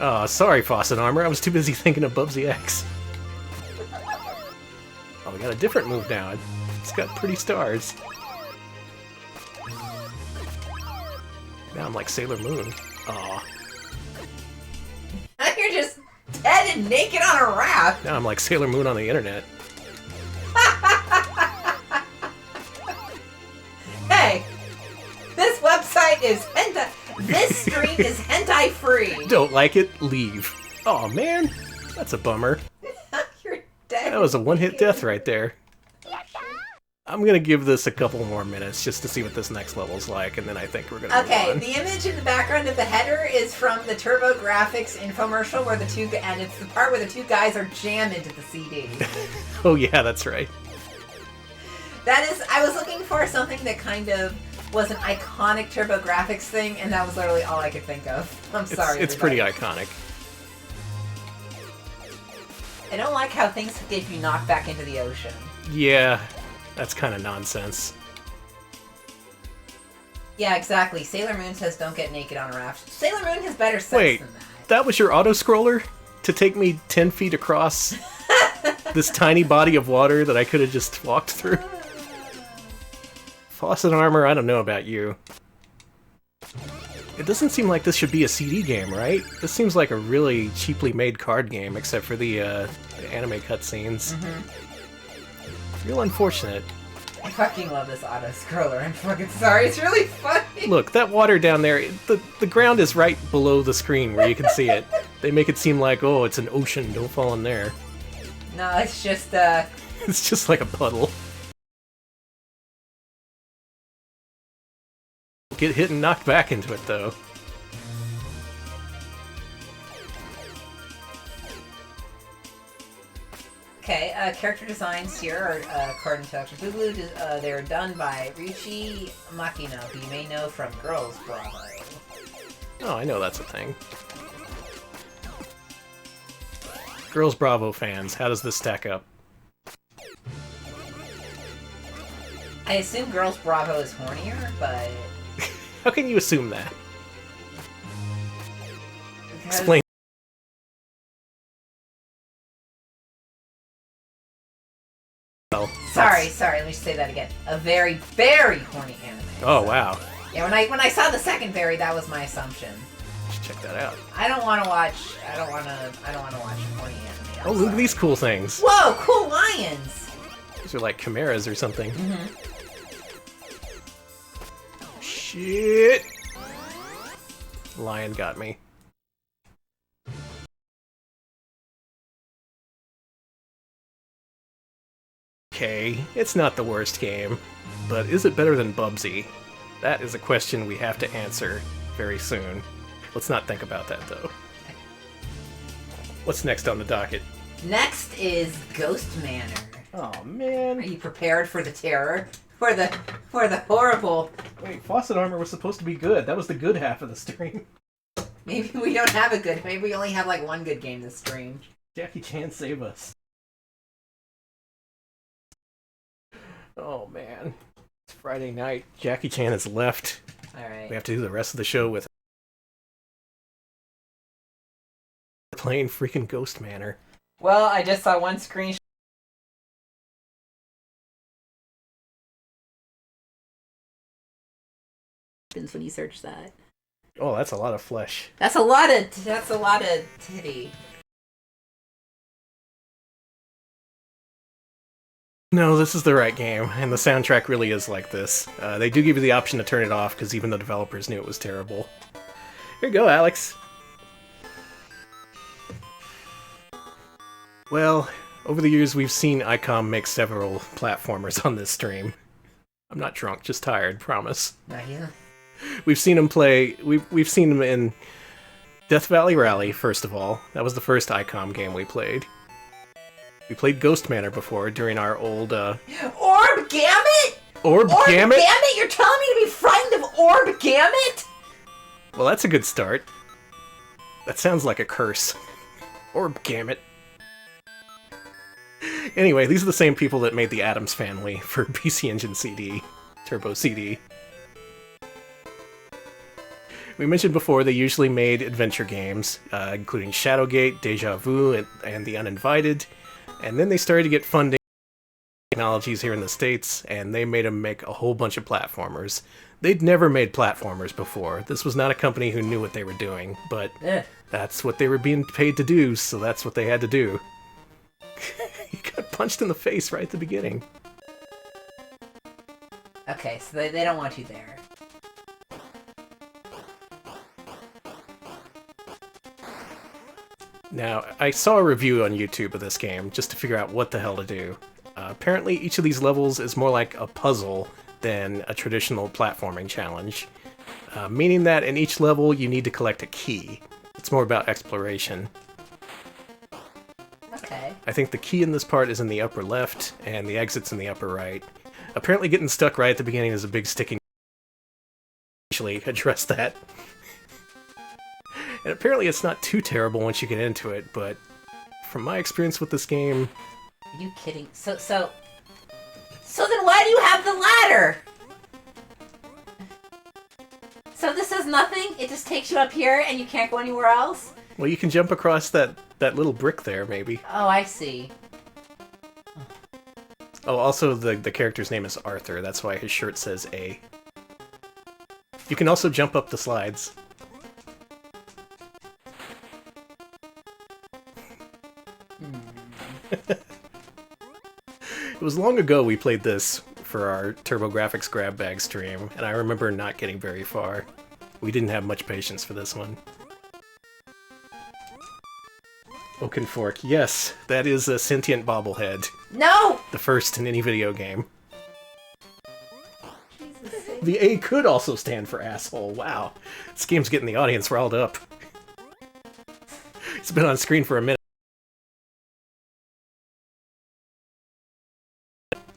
Oh, sorry, Faussete Armor. I was too busy thinking of Bubsy X. Oh, we got a different move now. It's got pretty stars. Now I'm like Sailor Moon. Aw. You're just dead and naked on a raft. Now I'm like Sailor Moon on the internet. Hey, this website is hentai. This stream is hentai free. Don't like it? Leave. Oh man, that's a bummer. You're dead. That was a one-hit death right there. I'm gonna give this a couple more minutes just to see what this next level's like, and then I think we're gonna move Okay, on. the image in the background of the header is from the TurboGrafx infomercial where and it's the part where the two guys are jammed into the CD. Oh yeah, that's right. That is, I was looking for something that kind of was an iconic TurboGrafx thing, and that was literally all I could think of. I'm sorry. It's pretty iconic. I don't like how things get you knocked back into the ocean. Yeah, that's kind of nonsense. Yeah, exactly. Sailor Moon says don't get naked on a raft. Sailor Moon has better sex Wait, than that. that was your auto-scroller? To take me 10 feet across this tiny body of water that I could have just walked through? Faussete Armor, I don't know about you. It doesn't seem like this should be a CD game, right? This seems like a really cheaply made card game, except for the anime cutscenes. Real unfortunate. I fucking love this auto-scroller. I'm fucking sorry. It's really funny. Look, that water down there, the ground is right below the screen where you can see it. They make it seem like, oh, it's an ocean, don't fall in there. No, it's just, It's just like a puddle. Get hit and knocked back into it, though. Okay, character designs here are, according to Dr. Boogaloo, they're done by Ryuichi Makino, who you may know from Girls Bravo. Oh, I know that's a thing. Girls Bravo fans, how does this stack up? I assume Girls Bravo is hornier, but... How can you assume that? because- Explain. Well, Sorry, let me say that again. A very, very horny anime. Oh, wow. Yeah, when I saw the second very, that was my assumption. Should check that out. I don't want to watch horny anime. I'm Oh, look at sorry. these cool things. Whoa, cool lions! These are like chimeras or something. Mm-hmm. Shit! Lion got me. Okay, it's not the worst game, but is it better than Bubsy? That is a question we have to answer very soon. Let's not think about that, though. What's next on the docket? Next is Ghost Manor. Oh, Are man. you prepared for the terror? For the horrible... Wait, Faussete Armor was supposed to be good. That was the good half of the stream. Maybe we don't have a good... Maybe we only have like one good game this stream. Jackie Chan, save us. Oh, man. It's Friday night. Jackie Chan has left. Alright. We have to do the rest of the show with playing freaking Ghost Manor. Well, I just saw one screenshot. When you search that. Oh, that's a lot of flesh. That's a lot of titty. No, this is the right game, and the soundtrack really is like this. They do give you the option to turn it off, because even the developers knew it was terrible. Here you go, Alex. Well, over the years we've seen ICOM make several platformers on this stream. I'm not drunk, just tired, promise. Not you. We've seen him play. We've seen him in Death Valley Rally. First of all, that was the first ICOM game we played. We played Ghost Manor before during our old Orb Gamut? Orb Gamut. Gamut? You're telling me to be frightened of Orb Gamut? Well, that's a good start. That sounds like a curse. Or gamut. Anyway, these are the same people that made the Addams Family for PC Engine CD, Turbo CD. We mentioned before they usually made adventure games, including Shadowgate, Deja Vu, and The Uninvited, and then they started to get funding technologies here in the States, and they made them make a whole bunch of platformers. They'd never made platformers before. This was not a company who knew what they were doing, but that's what they were being paid to do, so that's what they had to do. He got punched in the face right at the beginning. Okay, so they don't want you there. Now, I saw a review on YouTube of this game just to figure out what the hell to do. Apparently, each of these levels is more like a puzzle than a traditional platforming challenge, meaning that in each level you need to collect a key. It's more about exploration. Okay. I think the key in this part is in the upper left, and the exit's in the upper right. Apparently getting stuck right at the beginning is a big sticking... actually address that. And apparently it's not too terrible once you get into it, but from my experience with this game... Are you kidding? So then why do you have the ladder? So this is nothing? It just takes you up here and you can't go anywhere else? Well, you can jump across that little brick there, maybe. Oh, I see. Oh, also the character's name is Arthur, that's why his shirt says A. You can also jump up the slides. It was long ago we played this for our TurboGrafx grab bag stream, and I remember not getting very far. We didn't have much patience for this one. Oaken Fork, yes, that is a sentient bobblehead. No! The first in any video game. Jesus. The A could also stand for asshole, wow. This game's getting the audience riled up. It's been on screen for a minute.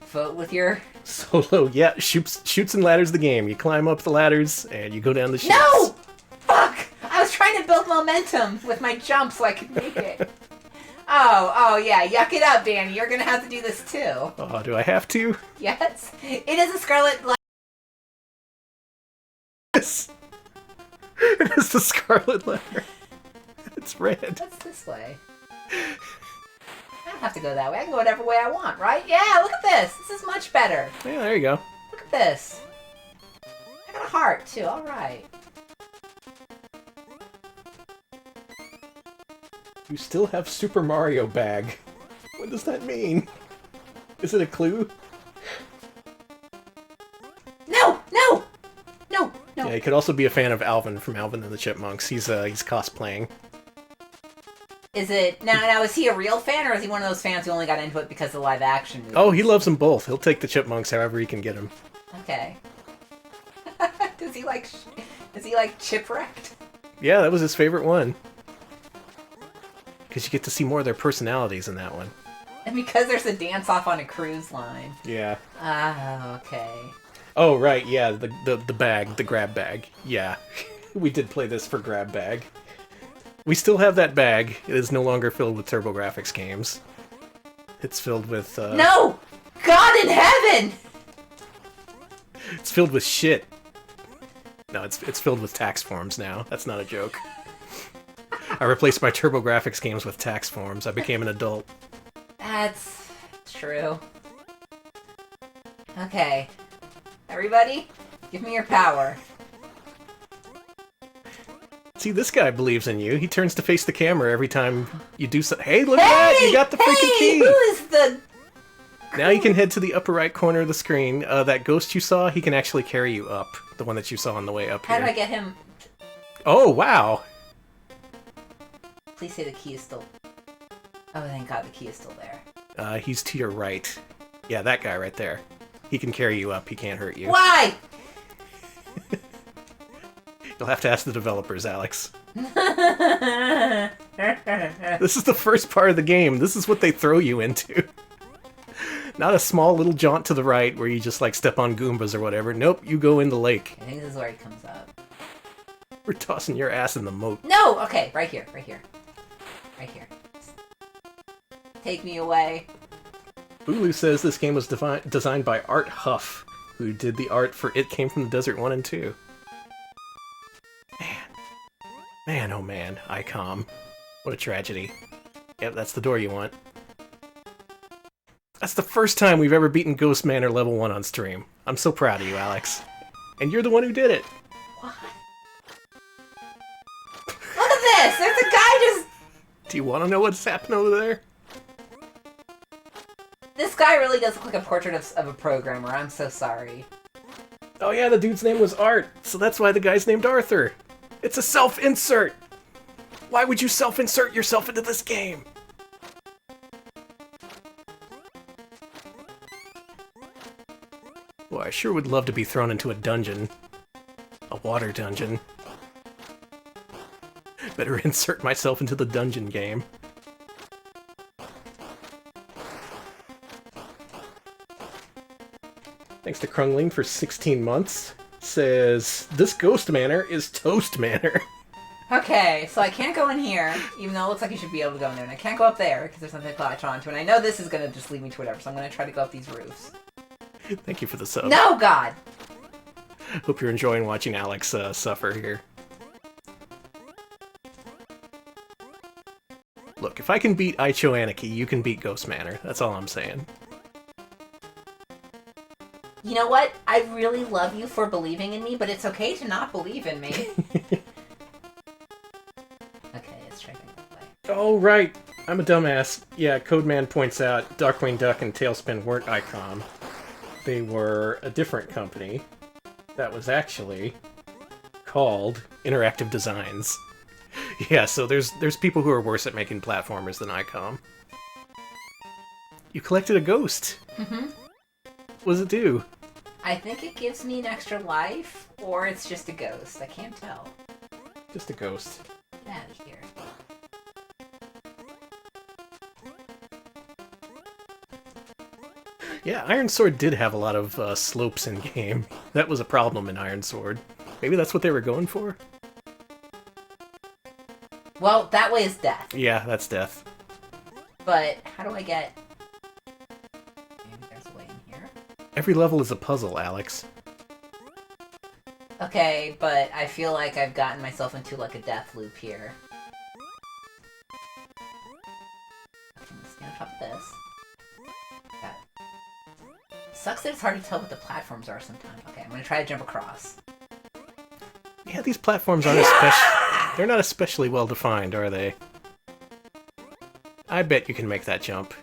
Vote with your... Solo, yeah, shoots and ladders the game. You climb up the ladders, and you go down the chutes. No! Fuck! I was trying to build momentum with my jump so I could make it. Oh, yeah, yuck it up, Danny. You're gonna have to do this too. Oh, do I have to? Yes? It is a scarlet... Yes! It is the scarlet letter. It's red. What's this way? I don't have to go that way. I can go whatever way I want, right? Yeah, look at this. This is much better. Yeah, there you go. Look at this. I got a heart, too. All right. You still have Super Mario bag. What does that mean? Is it a clue? No! No! No! No. Yeah, you could also be a fan of Alvin from Alvin and the Chipmunks. He's cosplaying. Is it... Now, is he a real fan, or is he one of those fans who only got into it because of the live-action movie? Oh, he loves them both. He'll take the Chipmunks however he can get them. Okay. Does he like Chipwrecked? Yeah, that was his favorite one. Because you get to see more of their personalities in that one. And because there's a dance-off on a cruise line. Yeah. Ah, okay. Oh, right, yeah, the bag, the grab bag. Yeah, we did play this for grab bag. We still have that bag. It is no longer filled with TurboGrafx games. It's filled with, No! God in heaven! It's filled with shit. No, it's filled with tax forms now. That's not a joke. I replaced my TurboGrafx games with tax forms. I became an adult. That's true. Okay. Everybody, give me your power. See, this guy believes in you. He turns to face the camera every time you do something. Hey, look at that! You got the freaking key! Who is the... Now you can head to the upper right corner of the screen. That ghost you saw, he can actually carry you up. The one that you saw on the way up here. How do I get him... Oh, wow! Please say the key is still... Oh, thank God the key is still there. He's to your right. Yeah, that guy right there. He can carry you up. He can't hurt you. Why? You'll have to ask the developers, Alex. This is the first part of the game. This is what they throw you into. Not a small little jaunt to the right where you just like step on Goombas or whatever. Nope, you go in the lake. I think this is where he comes up. We're tossing your ass in the moat. No! Okay, right here, right here. Right here. Take me away. Ulu says this game was designed by Art Huff, who did the art for It Came from the Desert 1 and 2. Man, oh man, ICOM. What a tragedy. Yep, that's the door you want. That's the first time we've ever beaten Ghost Manor level 1 on stream. I'm so proud of you, Alex. And you're the one who did it. What? Look at this! There's a guy just... Do you want to know what's happening over there? This guy really does look like a portrait of a programmer. I'm so sorry. Oh yeah, the dude's name was Art, so that's why the guy's named Arthur. It's a self-insert! Why would you self-insert yourself into this game? Boy, I sure would love to be thrown into a dungeon. A water dungeon. Better insert myself into the dungeon game. Thanks to Krungling for 16 months. Says, this Ghost Manor is Toast Manor. Okay, so I can't go in here, even though it looks like you should be able to go in there. And I can't go up there, because there's something to latch onto. And I know this is going to just lead me to whatever, so I'm going to try to go up these roofs. Thank you for the sub. No, God! Hope you're enjoying watching Alex suffer here. Look, if I can beat Icho Anarchy, you can beat Ghost Manor. That's all I'm saying. You know what? I really love you for believing in me, but it's okay to not believe in me. Okay, let's try going that way. Oh, right. I'm a dumbass. Yeah, Codeman points out Darkwing Duck and Tailspin weren't ICOM. They were a different company that was actually called Interactive Designs. Yeah, so there's people who are worse at making platformers than ICOM. You collected a ghost. Mm-hmm. What does it do? I think it gives me an extra life, or it's just a ghost. I can't tell. Just a ghost. Get out of here. Yeah, Iron Sword did have a lot of slopes in game. That was a problem in Iron Sword. Maybe that's what they were going for? Well, that way is death. Yeah, that's death. But how do I get... Maybe there's a way in here. Every level is a puzzle, Alex. Okay, but I feel like I've gotten myself into like a death loop here. Okay, I'm gonna stand on top of this. Got it. Sucks that it's hard to tell what the platforms are sometimes. Okay, I'm gonna try to jump across. Yeah, these platforms aren't they're not especially well defined, are they? I bet you can make that jump.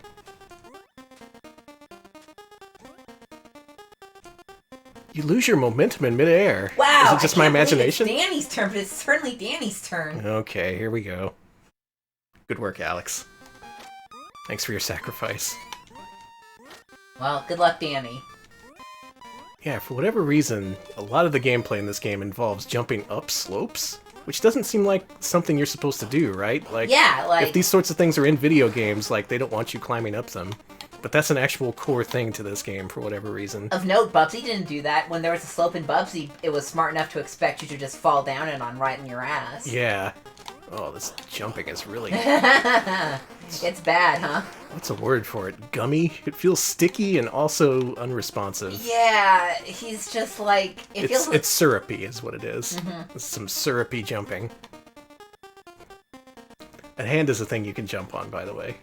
You lose your momentum in midair. Wow! Is it just my imagination? It's Danny's turn, but it's certainly Danny's turn. Okay, here we go. Good work, Alex. Thanks for your sacrifice. Well, good luck, Danny. Yeah, for whatever reason, a lot of the gameplay in this game involves jumping up slopes, which doesn't seem like something you're supposed to do, right? Like, yeah, like... if these sorts of things are in video games, like, they don't want you climbing up them. But that's an actual core thing to this game for whatever reason. Of note, Bubsy didn't do that. When there was a slope in Bubsy, it was smart enough to expect you to just fall down and on right in your ass. Yeah. Oh, this jumping is really... It's bad, huh? What's a word for it? Gummy? It feels sticky and also unresponsive. Yeah, he's just like... It's syrupy is what it is. Mm-hmm. It's some syrupy jumping. A hand is a thing you can jump on, by the way.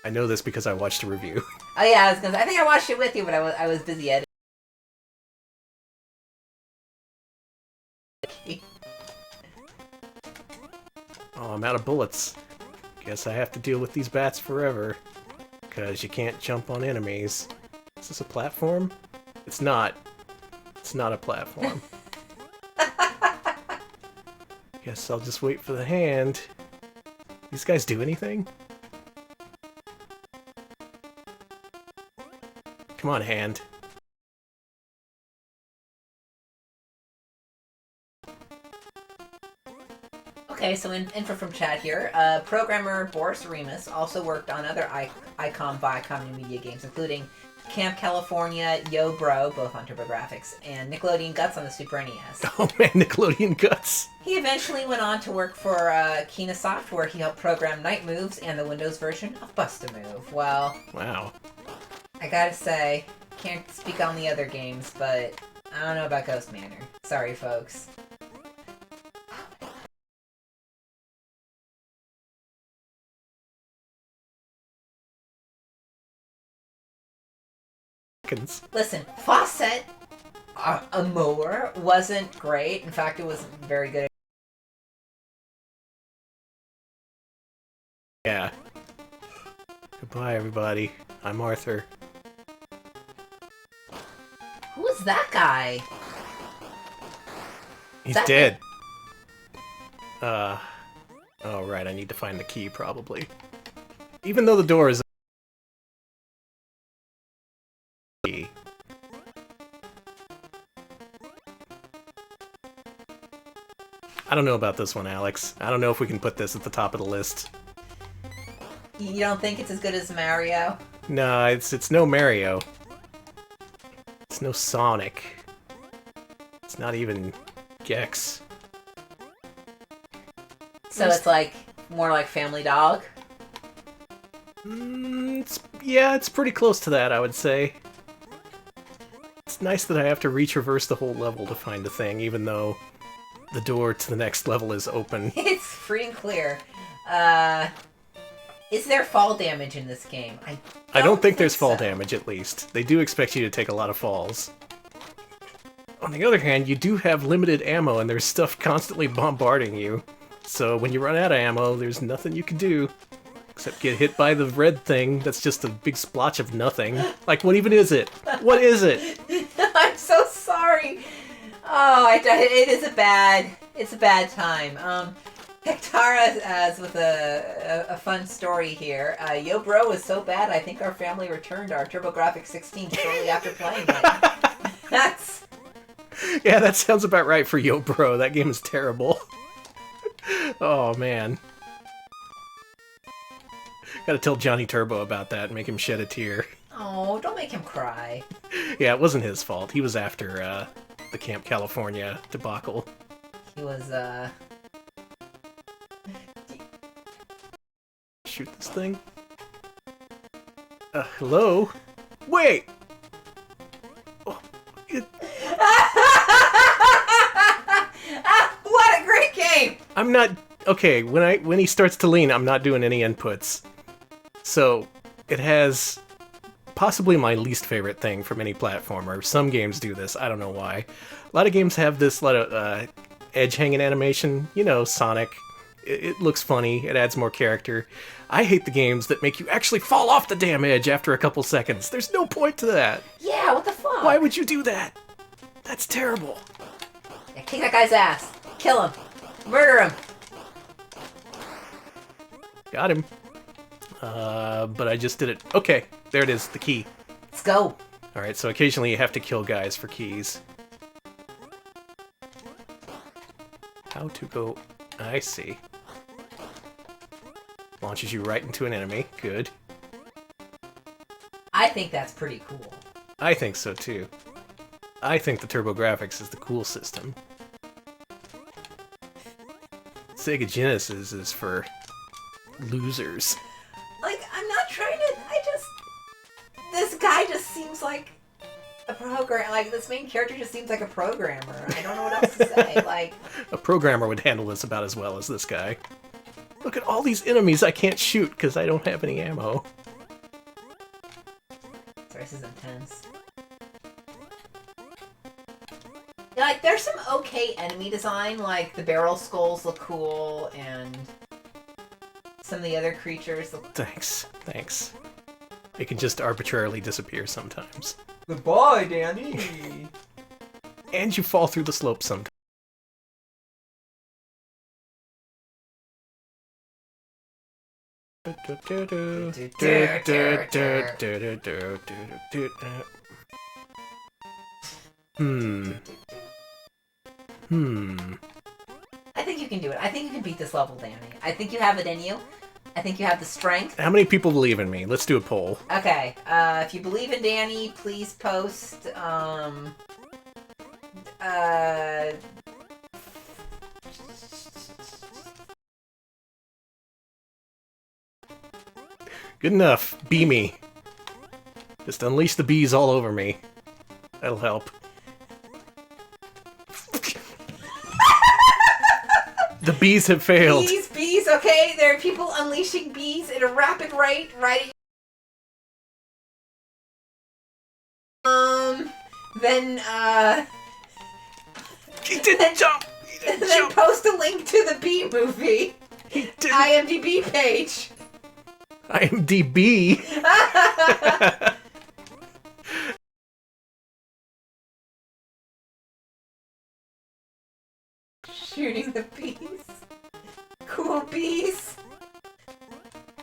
I know this because I watched a review. Oh yeah, I think I watched it with you, but I was busy editing. Oh, I'm out of bullets. Guess I have to deal with these bats forever. Because you can't jump on enemies. Is this a platform? It's not. It's not a platform. Guess I'll just wait for the hand. These guys do anything? Come on, hand. Okay, so info from chat here. Programmer Boris Remus also worked on other ICOM Viacom New Media games, including Camp California, Yo Bro, both on TurboGrafx, and Nickelodeon Guts on the Super NES. Oh man, Nickelodeon Guts. He eventually went on to work for Kinasoft, where he helped program Night Moves and the Windows version of Bust-A-Move. Well, Wow. I gotta say, can't speak on the other games, but I don't know about Ghost Manor. Sorry, folks. Listen, Faussete, Amour wasn't great. In fact, it wasn't very good. Yeah. Goodbye, everybody. I'm Arthur. Who was that guy? He's That- dead. Oh, right. I need to find the key, probably. Even though the door is... Key. I don't know about this one, Alex. I don't know if we can put this at the top of the list. You don't think it's as good as Mario? No, it's no Mario. It's no Sonic. It's not even Gex. So it's like more like Family Dog? It's pretty close to that, I would say. It's nice that I have to retraverse the whole level to find a thing, even though the door to the next level is open. It's free and clear. Is there fall damage in this game? I don't think there's fall so. damage, at least. They do expect you to take a lot of falls. On the other hand, you do have limited ammo, and there's stuff constantly bombarding you. So when you run out of ammo, there's nothing you can do. Except get hit by the red thing that's just a big splotch of nothing. Like, what even is it? What is it? I'm so sorry. Oh, it's a bad time. Hectara as with a fun story here. Yo Bro was so bad, I think our family returned our TurboGrafx 16 shortly after playing it. That's... Yeah, that sounds about right for Yo Bro. That game is terrible. Oh, man. Gotta tell Johnny Turbo about that and make him shed a tear. Oh, don't make him cry. Yeah, it wasn't his fault. He was after the Camp California debacle. He was, Shoot this thing. Hello? Wait! Oh, what a great game! I'm not... Okay, when he starts to lean, I'm not doing any inputs. So, it has possibly my least favorite thing from any platformer. Some games do this, I don't know why. A lot of games have this edge-hanging animation. You know, Sonic. It looks funny, it adds more character. I hate the games that make you actually fall off the damn edge after a couple seconds. There's no point to that. Yeah, what the fuck? Why would you do that? That's terrible. Yeah, kick that guy's ass. Kill him. Murder him. Got him. But I just did it. Okay, there it is, the key. Let's go. Alright, so occasionally you have to kill guys for keys. How to go... I see. Launches you right into an enemy. Good. I think that's pretty cool. I think so, too. I think the TurboGrafx is the cool system. Sega Genesis is for losers. Like, I'm not trying to... This guy just seems like a program... Like, this main character just seems like a programmer. I don't know what else to say. Like... A programmer would handle this about as well as this guy. Look at all these enemies I can't shoot because I don't have any ammo. Sorry, this is intense. Yeah, like, there's some okay enemy design. Like, the barrel skulls look cool, and... some of the other creatures look... Thanks. It can just arbitrarily disappear sometimes. Goodbye, Danny! And you fall through the slope sometimes. I think you can do it. I think you can beat this level, Danny. I think you have it in you. I think you have the strength. How many people believe in me? Let's do a poll. Okay. If you believe in Danny, please post. Good enough. Bee me. Just unleash the bees all over me. That'll help. The bees have failed. Bees, okay? There are people unleashing bees at a rapid rate, right? Then, He didn't jump! He didn't then jump! post a link to the Bee movie. He didn't! IMDb page. IMDb? Shooting the bees. Cool bees.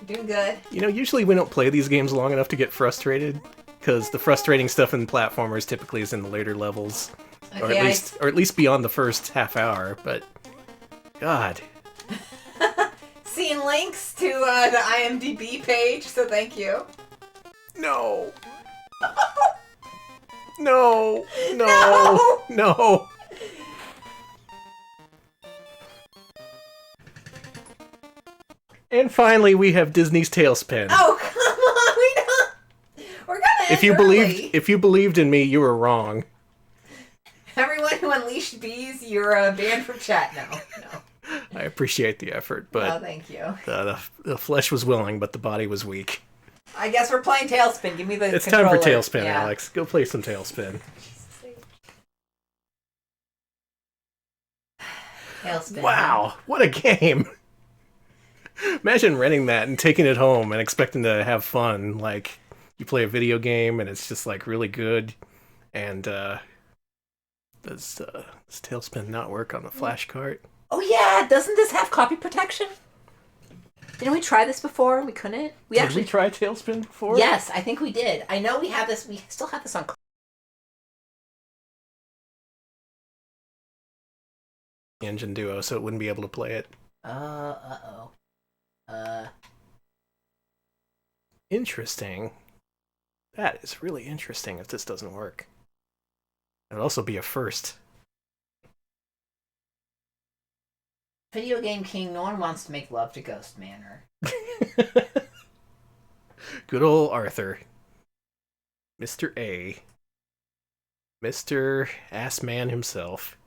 You're doing good. You know, usually we don't play these games long enough to get frustrated, because the frustrating stuff in platformers typically is in the later levels. Okay, or at least beyond the first half hour, but... God. Seeing links to the IMDb page, so thank you. No. No. No. No. And finally, we have Disney's Tailspin. Oh, come on, we're gonna end early. If you believed in me, you were wrong. Everyone who unleashed bees, you're banned from chat now. No. I appreciate the effort, but Oh, thank you. the flesh was willing, but the body was weak. I guess we're playing Tailspin. Give me the It's controller. time for Tailspin, Yeah. Alex. Go play some Tailspin. Tailspin. Wow, what a game! Imagine renting that and taking it home and expecting to have fun. Like, you play a video game and it's just, like, really good. And, does Tailspin not work on the flash cart? Oh yeah, doesn't this have copy protection? Didn't we try this before and we couldn't? Did we try Tailspin before? Yes, I think we did. I know we have this. We still have this on. Engine Duo, so it wouldn't be able to play it. Uh-oh. Interesting. That is really interesting if this doesn't work. It would also be a first. Video Game King, no one wants to make love to Ghost Manor. Good old Arthur. Mr. A. Mr. Ass Man himself.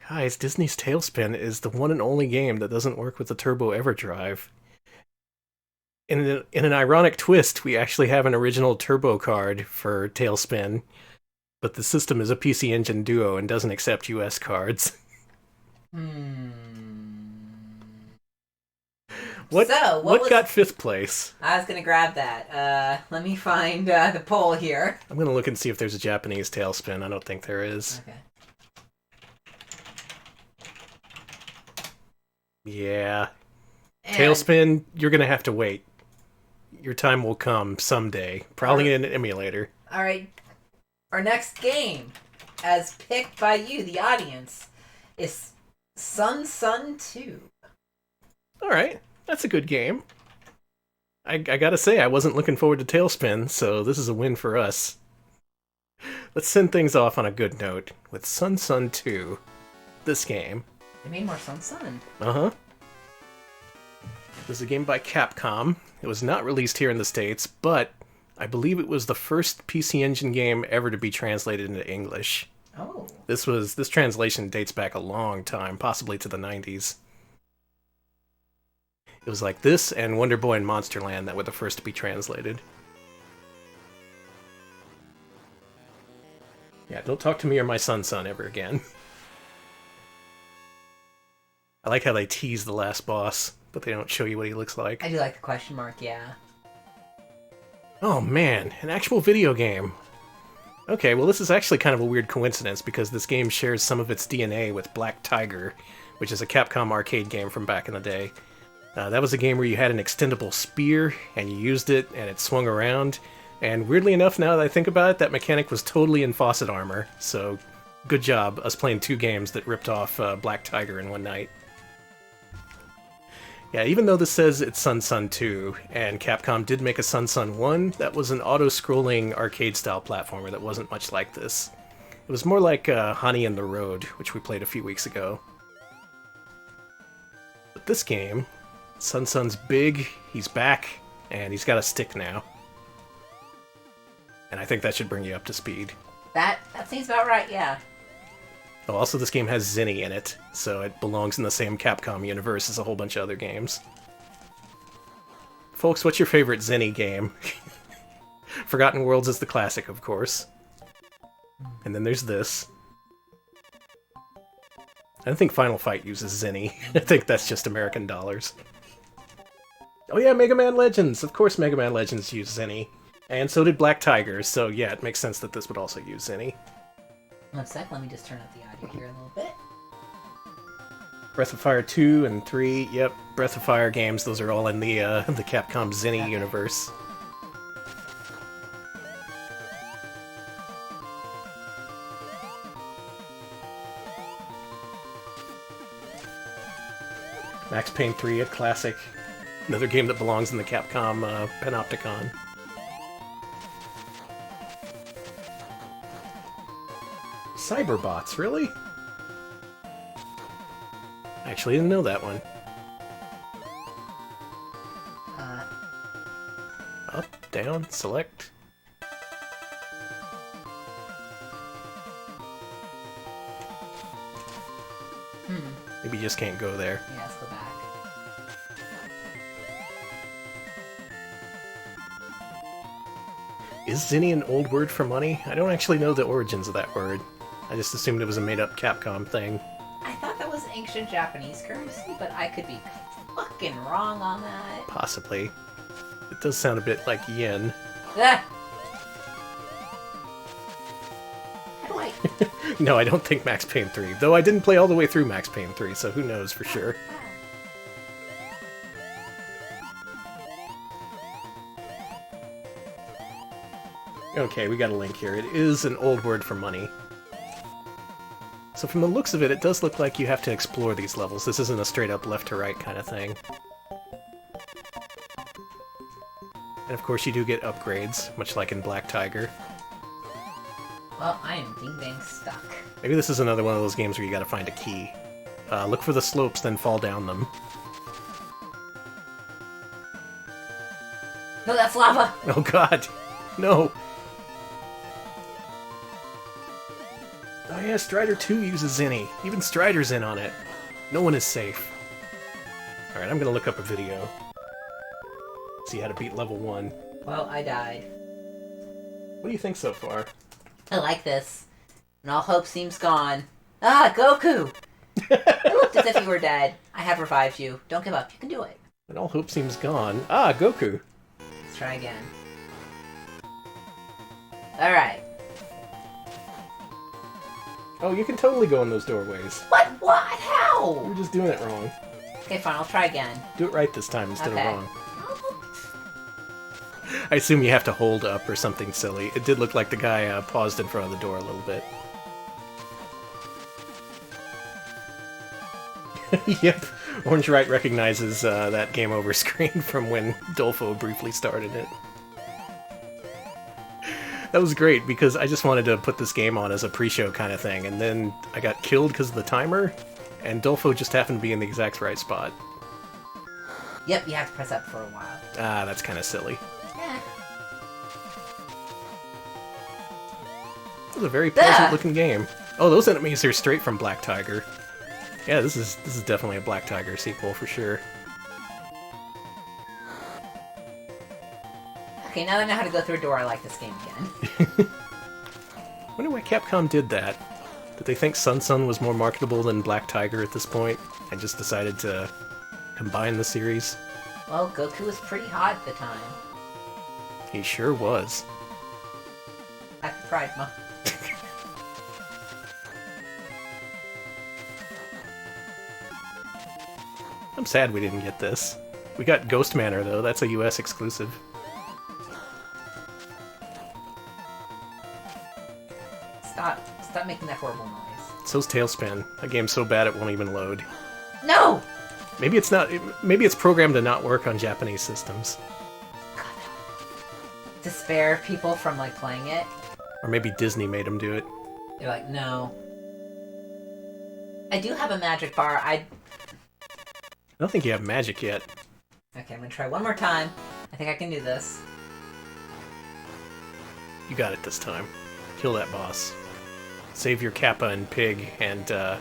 Guys, Disney's Tailspin is the one and only game that doesn't work with the Turbo EverDrive. In an ironic twist, we actually have an original Turbo card for Tailspin, but the system is a PC Engine Duo and doesn't accept US cards. What got 5th place? I was gonna grab that. Let me find the poll here. I'm gonna look and see if there's a Japanese Tailspin. I don't think there is. Okay. Yeah. And Tailspin, you're gonna have to wait. Your time will come someday. Probably in an emulator. All right. Our next game, as picked by you, the audience, is Sun 2. Alright, that's a good game. I gotta say, I wasn't looking forward to Tailspin, so this is a win for us. Let's send things off on a good note with Sun 2. This game. They made more Sun. Uh-huh. It was a game by Capcom. It was not released here in the States, but I believe it was the first PC Engine game ever to be translated into English. Oh. This translation dates back a long time, possibly to the 90s. It was like this and Wonder Boy and Monsterland that were the first to be translated. Yeah, don't talk to me or my son ever again. I like how they tease the last boss, but they don't show you what he looks like. I do like the question mark, yeah. Oh man, an actual video game. Okay, well this is actually kind of a weird coincidence because this game shares some of its DNA with Black Tiger, which is a Capcom arcade game from back in the day. That was a game where you had an extendable spear, and you used it, and it swung around, and weirdly enough, now that I think about it, that mechanic was totally in Faussete armor, so good job, us playing 2 games that ripped off Black Tiger in one night. Yeah, even though this says it's Sun Sun 2, and Capcom did make a Sun Sun 1, that was an auto-scrolling arcade-style platformer that wasn't much like this. It was more like Honey in the Road, which we played a few weeks ago. But this game, Sun Sun's big, he's back, and he's got a stick now. And I think that should bring you up to speed. That seems about right, yeah. Oh, also this game has Zinni in it, so it belongs in the same Capcom universe as a whole bunch of other games. Folks, what's your favorite Zinni game? Forgotten Worlds is the classic, of course. And then there's this. I don't think Final Fight uses Zinni. I think that's just American dollars. Oh yeah, Mega Man Legends! Of course Mega Man Legends used Zinni. And so did Black Tiger, so yeah, it makes sense that this would also use Zinni. 1 sec, let me just turn up the audio here a little bit. Breath of Fire 2 and 3, yep, Breath of Fire games, those are all in the Capcom Zinni universe. Max Payne 3, a classic. Another game that belongs in the Capcom Panopticon. Cyberbots, really? Actually, I didn't know that one. Up, down, select. Maybe you just can't go there. Yeah, let's go back. Is Zinni an old word for money? I don't actually know the origins of that word. I just assumed it was a made-up Capcom thing. I thought that was ancient Japanese currency, but I could be fucking wrong on that. Possibly. It does sound a bit like yen. Ah! How do I... No, I don't think Max Payne 3. Though I didn't play all the way through Max Payne 3, so who knows for sure. Okay, we got a link here. It is an old word for money. So from the looks of it, it does look like you have to explore these levels. This isn't a straight-up left-to-right kind of thing. And of course you do get upgrades, much like in Black Tiger. Well, I am ding-dang stuck. Maybe this is another one of those games where you gotta find a key. Look for the slopes, then fall down them. No, that's lava! Oh god! No! Oh yeah, Strider 2 uses Zinni. Even Strider's in on it. No one is safe. Alright, I'm gonna look up a video. See how to beat level 1. Well, I died. What do you think so far? I like this. And all hope seems gone. Ah, Goku! You looked as if you were dead. I have revived you. Don't give up. You can do it. And all hope seems gone. Ah, Goku! Let's try again. Alright. Oh, you can totally go in those doorways. What? What? How? You're just doing it wrong. Okay, fine. I'll try again. Do it right this time instead Okay. of wrong. I assume you have to hold up or something silly. It did look like the guy paused in front of the door a little bit. Yep, Orange Right recognizes that game over screen from when Dolfo briefly started it. That was great, because I just wanted to put this game on as a pre-show kind of thing, and then I got killed because of the timer, and Dolfo just happened to be in the exact right spot. Yep, you have to press up for a while. Ah, that's kind of silly. Eh. It was a very pleasant-looking game. Oh, those enemies are straight from Black Tiger. Yeah, this is definitely a Black Tiger sequel for sure. Okay, now that I know how to go through a door, I like this game again. Wonder why Capcom did that. Did they think Sun Sun was more marketable than Black Tiger at this point, and just decided to combine the series? Well, Goku was pretty hot at the time. He sure was. Happy Pride Month. I'm sad we didn't get this. We got Ghost Manor, though. That's a US exclusive. Stop making that horrible noise. So's Tailspin. A game so bad it won't even load. No! Maybe it's not. Maybe it's programmed to not work on Japanese systems. Despair people from like playing it. Or maybe Disney made them do it. They're like, no. I do have a magic bar. I don't think you have magic yet. Okay, I'm gonna try one more time. I think I can do this. You got it this time. Kill that boss. Save your Kappa and Pig and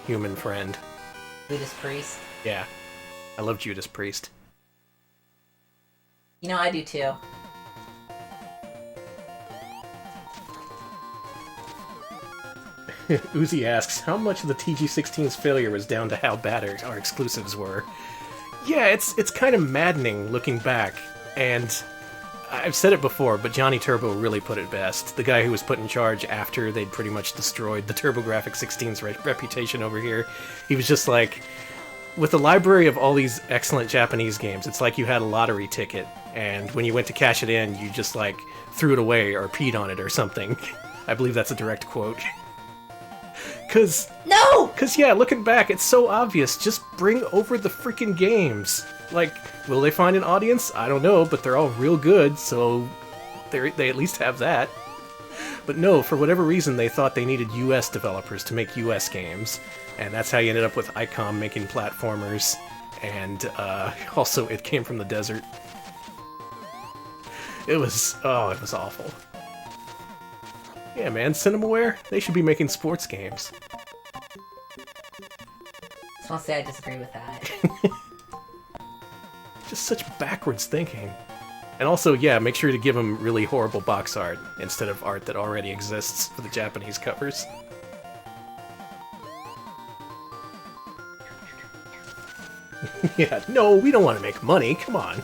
human friend. Judas Priest. Yeah. I love Judas Priest. You know, I do too. Uzi asks, how much of the TG16's failure was down to how bad our exclusives were? Yeah, it's kind of maddening looking back, and I've said it before, but Johnny Turbo really put it best. The guy who was put in charge after they'd pretty much destroyed the TurboGrafx 16's reputation over here. He was just like, with the library of all these excellent Japanese games, it's like you had a lottery ticket, and when you went to cash it in, you just like threw it away or peed on it or something. I believe that's a direct quote. Cause yeah, looking back, it's so obvious. Just bring over the freaking games. Like, will they find an audience? I don't know, but they're all real good, so they at least have that. But no, for whatever reason, they thought they needed US developers to make US games, and that's how you ended up with ICOM making platformers, and also It Came from the Desert. It was awful. Yeah, man, Cinemaware, they should be making sports games. Just want to say I disagree with that. Just such backwards thinking. And also, yeah, make sure to give them really horrible box art instead of art that already exists for the Japanese covers. Yeah, no, we don't want to make money, come on.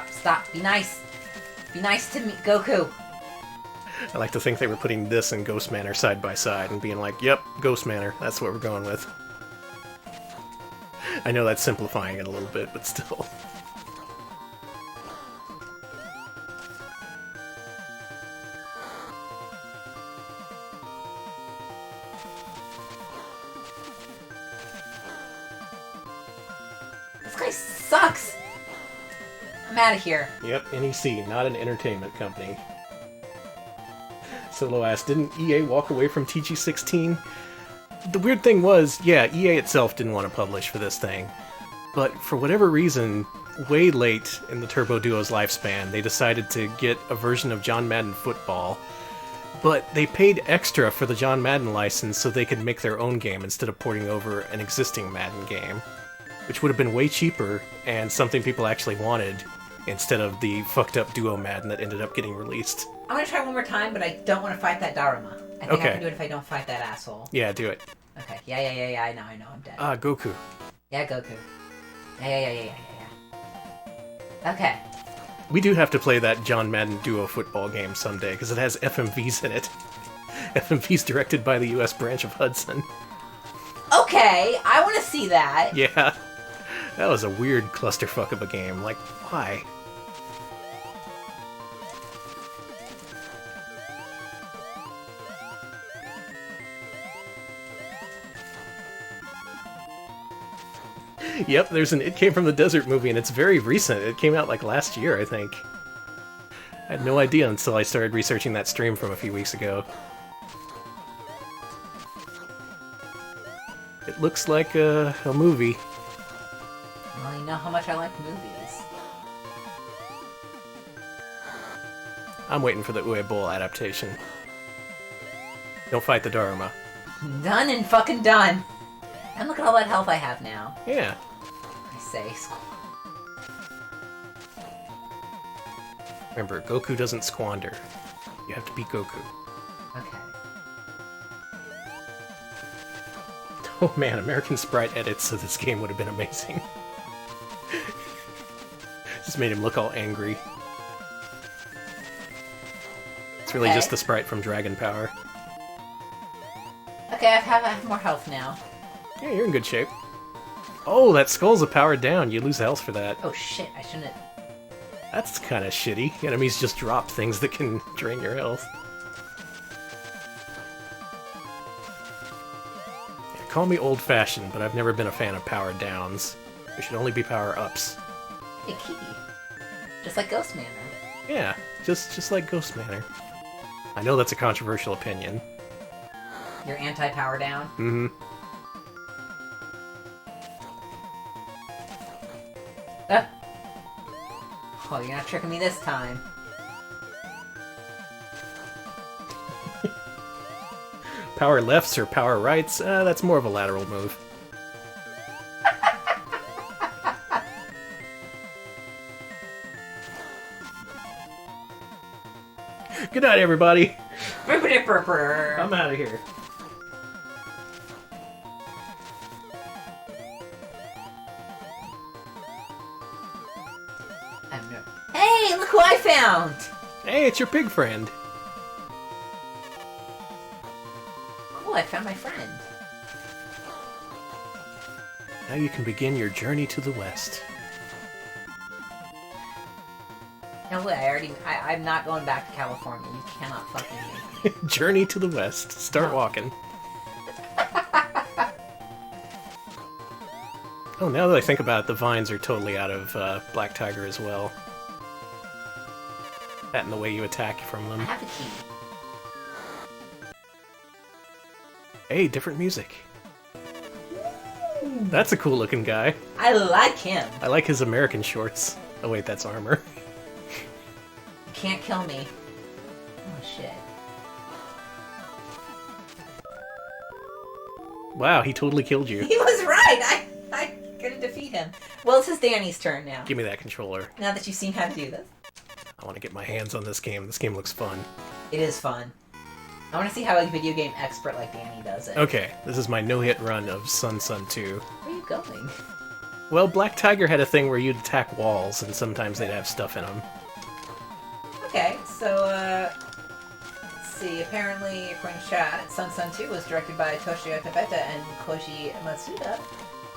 Stop, be nice. Be nice to me, Goku. I like to think they were putting this and Ghost Manor side by side and being like, yep, Ghost Manor, that's what we're going with. I know that's simplifying it a little bit, but still. This guy sucks. I'm out of here. Yep, NEC, not an entertainment company. Solo asked, didn't EA walk away from TG16? The weird thing was, yeah, EA itself didn't want to publish for this thing. But for whatever reason, way late in the Turbo Duo's lifespan, they decided to get a version of John Madden Football. But they paid extra for the John Madden license so they could make their own game instead of porting over an existing Madden game. Which would have been way cheaper and something people actually wanted, instead of the fucked up Duo Madden that ended up getting released. I'm gonna try one more time, but I don't want to fight that Daruma. I think I can do it if I don't fight that asshole. Yeah, do it. Okay, yeah, I know, I'm dead. Goku. Yeah, Goku. Yeah. Okay. We do have to play that John Madden Duo football game someday, because it has FMVs in it. FMVs directed by the US branch of Hudson. Okay, I want to see that. Yeah. That was a weird clusterfuck of a game. Like, why? Yep, there's an It Came from the Desert movie, and it's very recent. It came out like last year, I think. I had no idea until I started researching that stream from a few weeks ago. It looks like a movie. Well, you know how much I like movies. I'm waiting for the Uwe adaptation. Don't fight the Daruma. Done and fucking done. And look at all that health I have now. Yeah. I say. Remember, Goku doesn't squander. You have to beat Goku. Okay. Oh man, American Sprite edits of this game would have been amazing. Just made him look all angry. It's really just the sprite from Dragon Power. Okay, I have more health now. Yeah, you're in good shape. Oh, that skull's a powered down. You lose health for that. Oh shit, I shouldn't have... That's kind of shitty. Enemies just drop things that can drain your health. Call me old-fashioned, but I've never been a fan of power downs. There should only be power ups. A key. Just like Ghost Manor. Yeah, just like Ghost Manor. I know that's a controversial opinion. You're anti-power down? Mm-hmm. Oh, you're not tricking me this time. Power lefts or power rights, that's more of a lateral move. Good night, everybody. I'm out of here. Hey, look who I found! Hey, it's your pig friend. Cool, I found my friend. Now you can begin your journey to the west. No way, I'm not going back to California. You cannot fucking make me. Journey to the west. Start walking. Oh, now that I think about it, the vines are totally out of Black Tiger as well. That and the way you attack from I them. have a key. Hey, different music. That's a cool looking guy. I like him. I like his American shorts. Oh wait, that's armor. You can't kill me. Oh shit. Wow, he totally killed you. He was right! I couldn't defeat him. Well, this is Danny's turn now. Give me that controller. Now that you've seen how to do this. I want to get my hands on this game. This game looks fun. It is fun. I want to see how a video game expert like Danny does it. Okay, this is my no-hit run of Sun 2. Where are you going? Well, Black Tiger had a thing where you'd attack walls, and sometimes they'd have stuff in them. Okay, so, let's see. Apparently, according to chat, Sun 2 was directed by Toshio Tabeta and Koji Matsuda.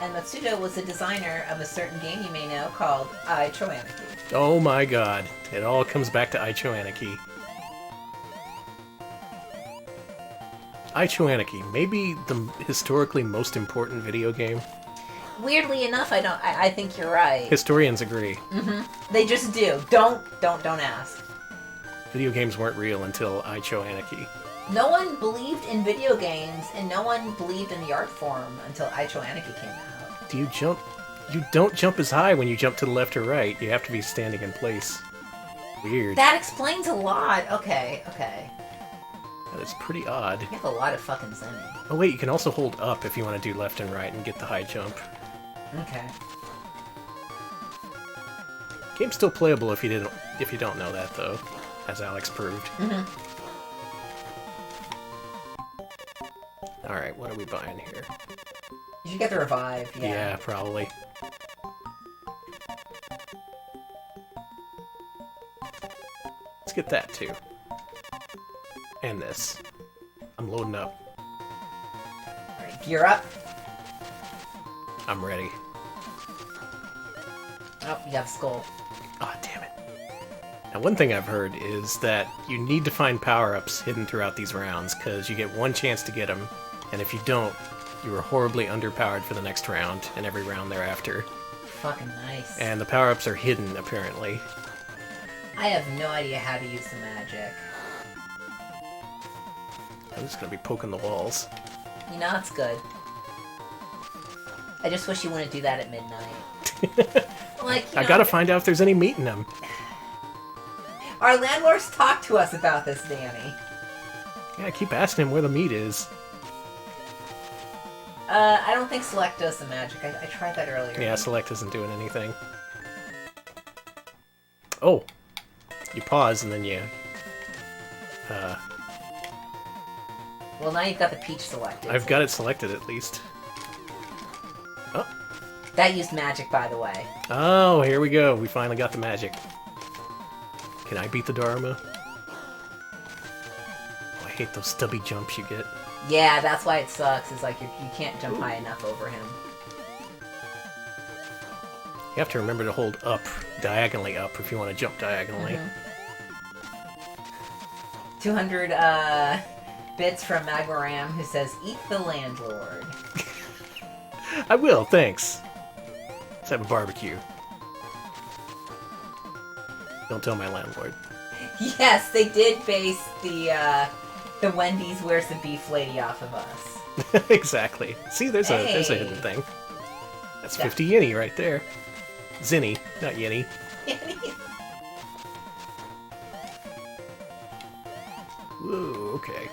And Matsuda was the designer of a certain game you may know called Icho Anarchy. Oh my god. It all comes back to Icho Anarchy. Icho Anarchy, maybe the historically most important video game. Weirdly enough, I think you're right. Historians agree. Mm-hmm. They just do. Don't ask. Video games weren't real until Icho Anarchy. No one believed in video games, and no one believed in the art form until Icho Anarchy came out. Do you jump? You don't jump as high when you jump to the left or right. You have to be standing in place. Weird. That explains a lot. Okay. That is pretty odd. You have a lot of fucking zenny. Oh wait, you can also hold up if you want to do left and right and get the high jump. Okay. Game's still playable if you don't know that though, as Alex proved. Mm-hmm. Alright, what are we buying here? You should get the revive, Yeah, probably. Let's get that too. And this. I'm loading up. Alright, gear up. I'm ready. Oh, you have skull. Ah, damn it. Now, one thing I've heard is that you need to find power-ups hidden throughout these rounds, because you get one chance to get them, and if you don't, you are horribly underpowered for the next round, and every round thereafter. Fucking nice. And the power-ups are hidden, apparently. I have no idea how to use the magic. I'm just gonna be poking the walls. You know, it's good. I just wish you wouldn't do that at midnight. Like, I gotta find out if there's any meat in them. Our landlords talk to us about this, Danny. Yeah, I keep asking him where the meat is. I don't think Select does the magic. I tried that earlier. Yeah, Select isn't doing anything. Oh! You pause and then you... Well, now you've got the peach selected. I've got it selected at least. Oh. That used magic, by the way. Oh, here we go. We finally got the magic. Can I beat the Dharma? Oh, I hate those stubby jumps you get. Yeah, that's why it sucks. Is like you can't jump high enough over him. You have to remember to hold up, diagonally up, if you want to jump diagonally. 200 bits from Magwaram, who says, "Eat the landlord." I will, thanks. Let's have a barbecue. Don't tell my landlord. Yes, they did base the Wendy's Where's the Beef Lady off of us. Exactly. See, there's a Hey. hidden thing. That's 50 yenny right there. Zinny, not yenny. Whoa, okay.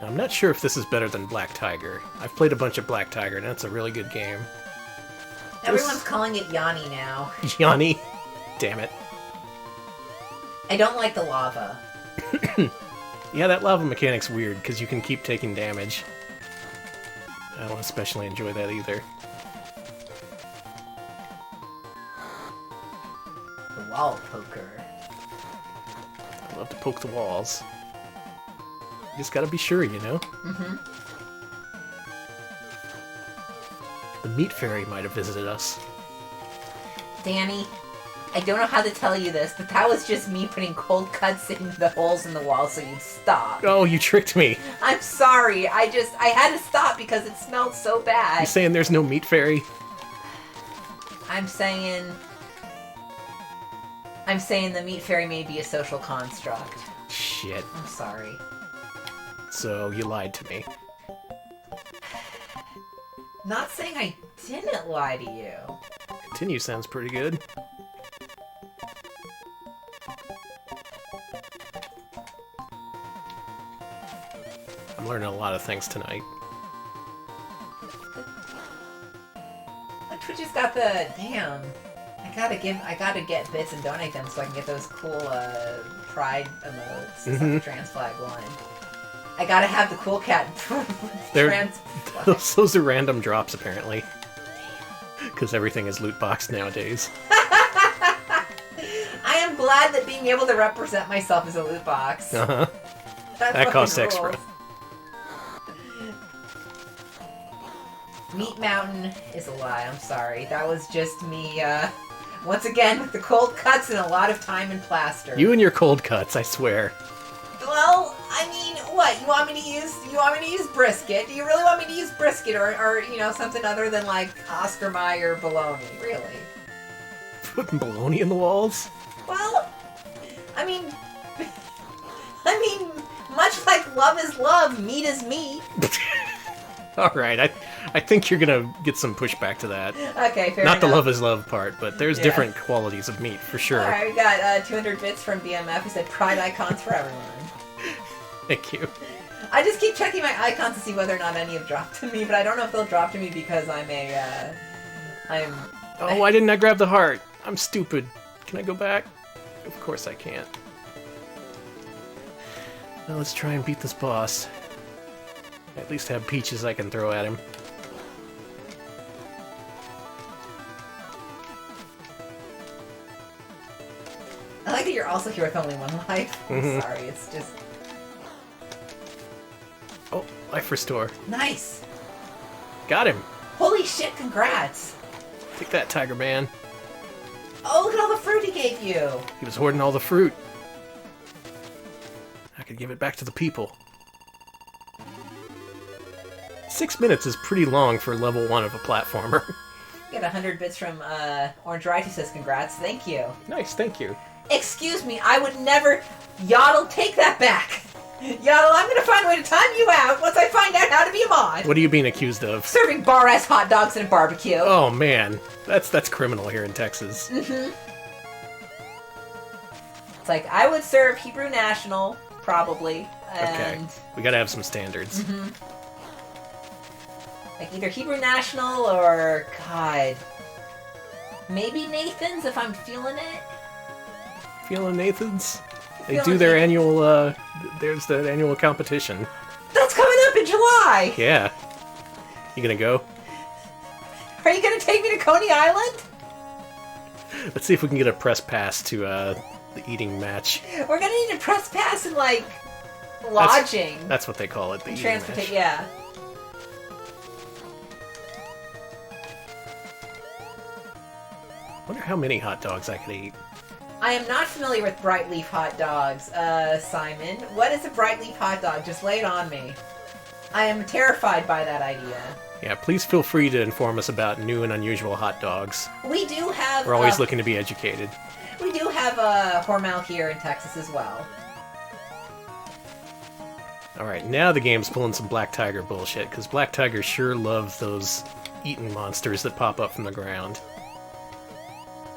Now, I'm not sure if this is better than Black Tiger. I've played a bunch of Black Tiger, and that's a really good game. Everyone's calling it Yanni now. Yanni. Damn it. I don't like the lava. Yeah, that lava mechanic's weird, because you can keep taking damage. I don't especially enjoy that either. The wall poker. I love to poke the walls. You just gotta be sure, you know? Mm-hmm. The meat fairy might have visited us. Danny, I don't know how to tell you this, but that was just me putting cold cuts in the holes in the wall so you'd stop. Oh, you tricked me. I'm sorry. I had to stop because it smelled so bad. You saying there's no meat fairy? I'm saying the meat fairy may be a social construct. Shit. I'm sorry. So, you lied to me. Not saying I didn't lie to you. Continue sounds pretty good. I'm learning a lot of things tonight. Twitch has got the damn. I gotta get bits and donate them so I can get those cool pride emotes. It's like the trans flag one. I gotta have the cool cat They're- trans flag. Those are random drops, apparently. Because everything is loot boxed nowadays. I am glad that being able to represent myself as a loot box. Uh-huh. That costs extra. Meat Mountain is a lie, I'm sorry. That was just me, once again, with the cold cuts and a lot of time and plaster. You and your cold cuts, I swear. Well, I mean, what? You want me to use brisket? Do you really want me to use brisket or you know, something other than like Oscar Mayer bologna? Really? Putting bologna in the walls? Well, I mean, much like love is love, meat is meat. Alright, I think you're gonna get some pushback to that. Okay, fair Not enough. the love is love part, but there's Yeah. different qualities of meat, for sure. Alright, we got 200 bits from BMF who said pride icons for everyone. Thank you. I just keep checking my icons to see whether or not any have dropped to me, but I don't know if they'll drop to me because I'm Oh, why didn't I grab the heart? I'm stupid. Can I go back? Of course I can't. Now let's try and beat this boss. At least have peaches I can throw at him. I like that you're also here with only one life. I'm Mhm. sorry, it's just Oh, life restore. nice. Got him. Holy shit, congrats. Take that, Tiger Man. Oh, look at all the fruit he gave you. He was hoarding all the fruit. I could give it back to the people. 6 minutes is pretty long for level 1 of a platformer. Get 100 bits from Orange Right who says congrats. Thank you. Nice, thank you. Excuse me, I would never. Yaddle, take that back. Yaddle, I'm gonna find a way to time you out once I find out how to be a mod. What are you being accused of? Serving bar-ass hot dogs in a barbecue. Oh man, that's criminal here in Texas. Mm-hmm. It's like, I would serve Hebrew National, probably. Okay, And we gotta have some standards. like either Hebrew National or, God, maybe Nathan's if I'm feeling it. Feeling Nathan's? They Feeling do their Nathan's. annual, there's that annual competition. That's coming up in July! Yeah. You gonna go? Are you gonna take me to Coney Island? Let's see if we can get a press pass to, the eating match. We're gonna need a press pass and, like, lodging. That's what they call it, the eating Transportation, match. yeah. Wonder how many hot dogs I could eat. I am not familiar with bright leaf hot dogs, Simon. What is a bright leaf hot dog? Just lay it on me. I am terrified by that idea. Yeah, please feel free to inform us about new and unusual hot dogs. We do have... We're always looking to be educated. We do have Hormel here in Texas as well. Alright, now the game's pulling some Black Tiger bullshit, because Black Tiger sure loves those eaten monsters that pop up from the ground.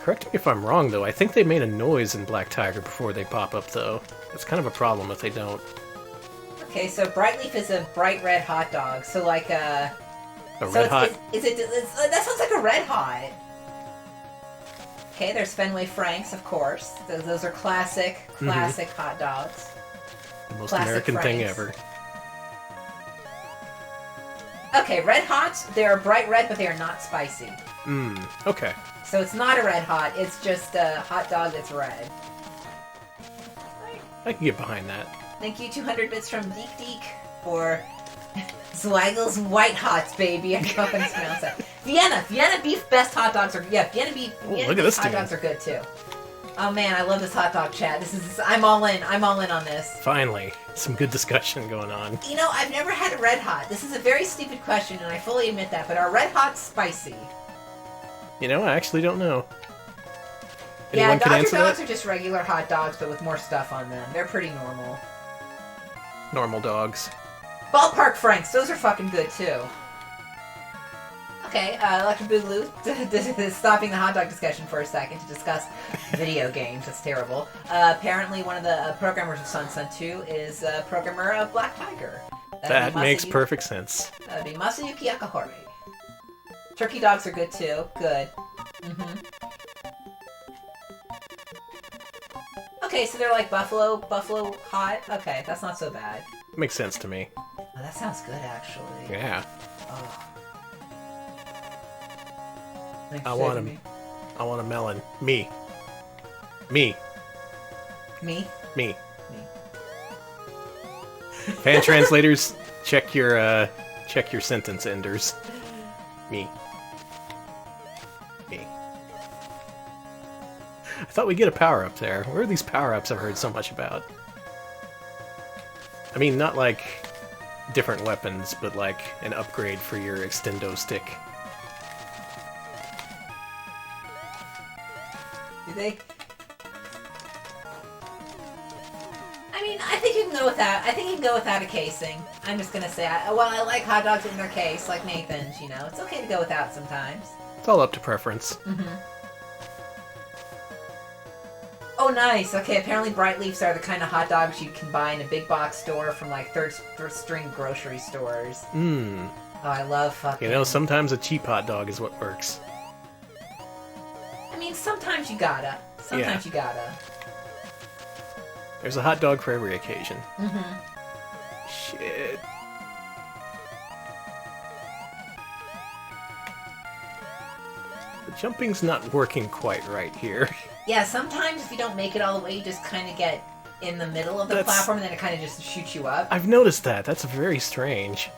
Correct me if I'm wrong, though. I think they made a noise in Black Tiger before they pop up, though. It's kind of a problem if they don't. Okay, so bright leaf is a bright red hot dog. So like A red hot? That sounds like a red hot. Okay, there's Fenway Franks, of course. Those are classic hot dogs. The most Classic American thing Franks. ever. Okay, red hots, they are bright red, but they are not spicy. Okay. So it's not a red hot, it's just a hot dog that's red. I can get behind that. Thank you, 200 bits from Deek Deek for Zwaggle's White Hots, baby. I fucking pronounce that. Vienna beef best hot dogs are Vienna beef look at beef this hot dude. dogs are good too. Oh man, I love this hot dog chat. I'm all in on this. Finally, some good discussion going on. You know, I've never had a red hot. This is a very stupid question, and I fully admit that. But are red hots spicy? You know, I actually don't know. Yeah, Anyone can Dodger answer dogs that? are just regular hot dogs, but with more stuff on them. They're pretty normal. Normal dogs. Ballpark Franks, those are fucking good too. Okay, Electric Boogaloo, stopping the hot dog discussion for a second to discuss video games. That's terrible. Apparently, one of the programmers of Sun 2 is a programmer of Black Tiger. That makes perfect sense. That'd be Masayuki Akahori. Turkey dogs are good too. Good. Okay, so they're like buffalo hot. Okay, that's not so bad. Makes sense to me. Oh, that sounds good, actually. Yeah. Oh. I want him. I want a melon. Me. Me. Me? Me. Fan translators, check your sentence enders. Me. Me. I thought we'd get a power-up there. Where are these power-ups I've heard so much about? I mean, not like different weapons, but like an upgrade for your extendo stick. Do they? I mean, I think you can go with that. I think you can go without a casing. I'm just gonna say, I like hot dogs in their case, like Nathan's, you know. It's okay to go without sometimes. It's all up to preference. Oh, nice. Okay, apparently Bright Leafs are the kind of hot dogs you can buy in a big box store from, like, third string grocery stores. Oh, I love fucking... You know, sometimes a cheap hot dog is what works. I mean, sometimes you gotta. Sometimes you gotta. There's a hot dog for every occasion. Shit. The jumping's not working quite right here. Yeah, sometimes if you don't make it all the way, you just kind of get in the middle of the platform and then it kind of just shoots you up. I've noticed that. That's very strange.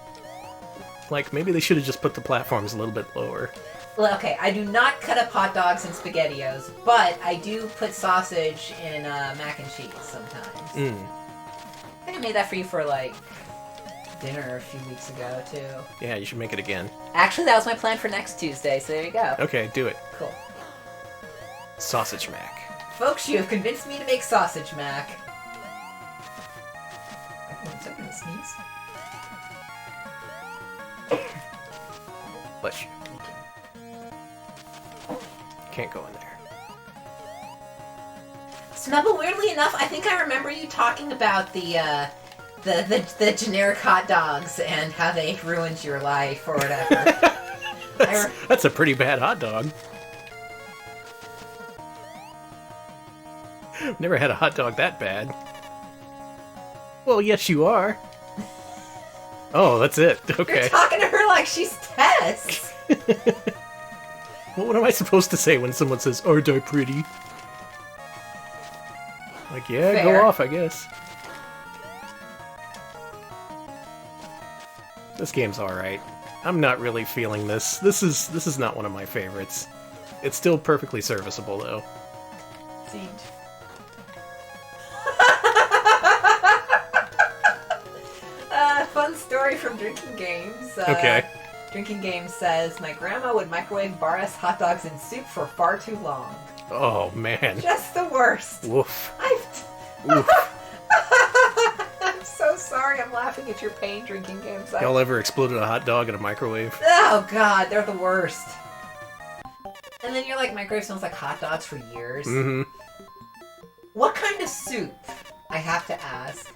Like, maybe they should have just put the platforms a little bit lower. Well, okay, I do not cut up hot dogs and SpaghettiOs, but I do put sausage in mac and cheese sometimes. I think I made that for you for, like, dinner a few weeks ago, too. Yeah, you should make it again. Actually, that was my plan for next Tuesday, so there you go. Okay, do it. Cool. Sausage mac. Folks, you have convinced me to make sausage mac. One second, to sneeze. Bless you. Can't go in there. Snubble, weirdly enough, I think I remember you talking about the generic hot dogs and how they ruined your life or whatever. That's a pretty bad hot dog. Never had a hot dog that bad. Well, yes, you are. Oh, that's it. Okay. You're talking to her like she's Tess. Well, what am I supposed to say when someone says, "Aren't I pretty?" Like, yeah, Fair. go off, I guess. This game's alright. I'm not really feeling this. This is not one of my favorites. It's still perfectly serviceable, though. Siege. Fun story from Drinking Games. Okay. Drinking Games says, my grandma would microwave bar-S hot dogs and soup for far too long. Oh, man. Just the worst. Woof. I'm so sorry. I'm laughing at your pain, Drinking Games. Y'all ever exploded a hot dog in a microwave? Oh, God. They're the worst. And then you're like, microwave smells like hot dogs for years. Mm-hmm. What kind of soup? I have to ask.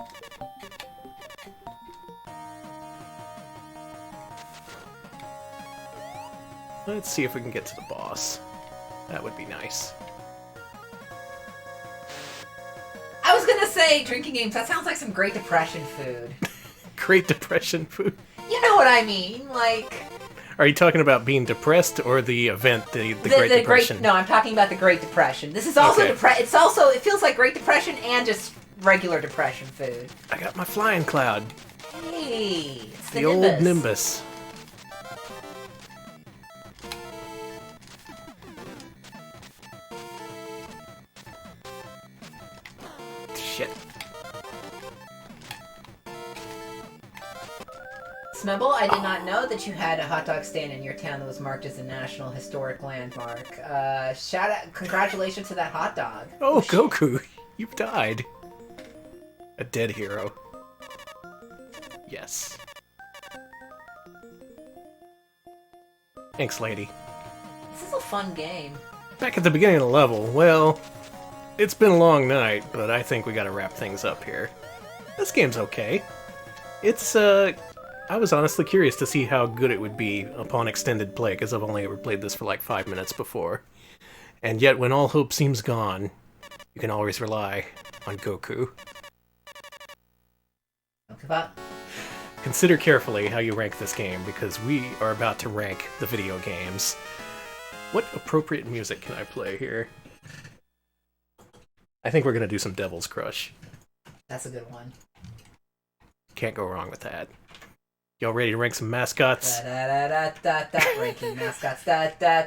Let's see if we can get to the boss. That would be nice. I was gonna say, Drinking Games, that sounds like some Great Depression food. Great Depression food. You know what I mean, like... Are you talking about being depressed or the event, the Great Depression? No, I'm talking about the Great Depression. This is also Okay. It's also, it feels like Great Depression and just regular Depression food. I got my flying cloud. Hey, it's The old Nimbus. Shit. Snubble, I did not know that you had a hot dog stand in your town that was marked as a National Historic Landmark. Shout out, congratulations to that hot dog. Oh, Goku, you've died. A dead hero. Yes. Thanks, lady. This is a fun game. Back at the beginning of the level, well, it's been a long night, but I think we gotta wrap things up here. This game's okay. It's, I was honestly curious to see how good it would be upon extended play, because I've only ever played this for like 5 minutes before. And yet, when all hope seems gone, you can always rely on Goku. Don't give up. Consider carefully how you rank this game, because we are about to rank the video games. What appropriate music can I play here? I think we're gonna do some Devil's Crush. That's a good one. Can't go wrong with that. Y'all ready to rank some mascots? Ranking mascots.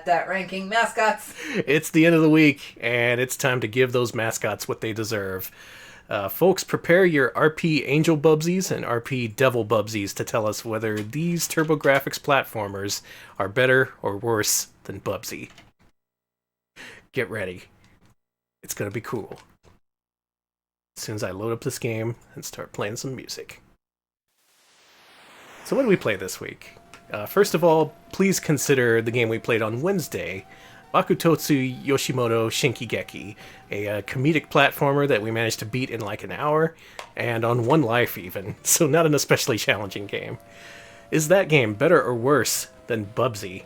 Ranking mascots. It's the end of the week, and it's time to give those mascots what they deserve. Folks, prepare your RP Angel Bubsies and RP Devil Bubsies to tell us whether these TurboGrafx platformers are better or worse than Bubsy. Get ready. It's gonna be cool. As soon as I load up this game and start playing some music. So what did we play this week? First of all, please consider the game we played on Wednesday, Bakutotsu Yoshimoto Shinkigeki, a comedic platformer that we managed to beat in like an hour, and on one life even, so not an especially challenging game. Is that game better or worse than Bubsy?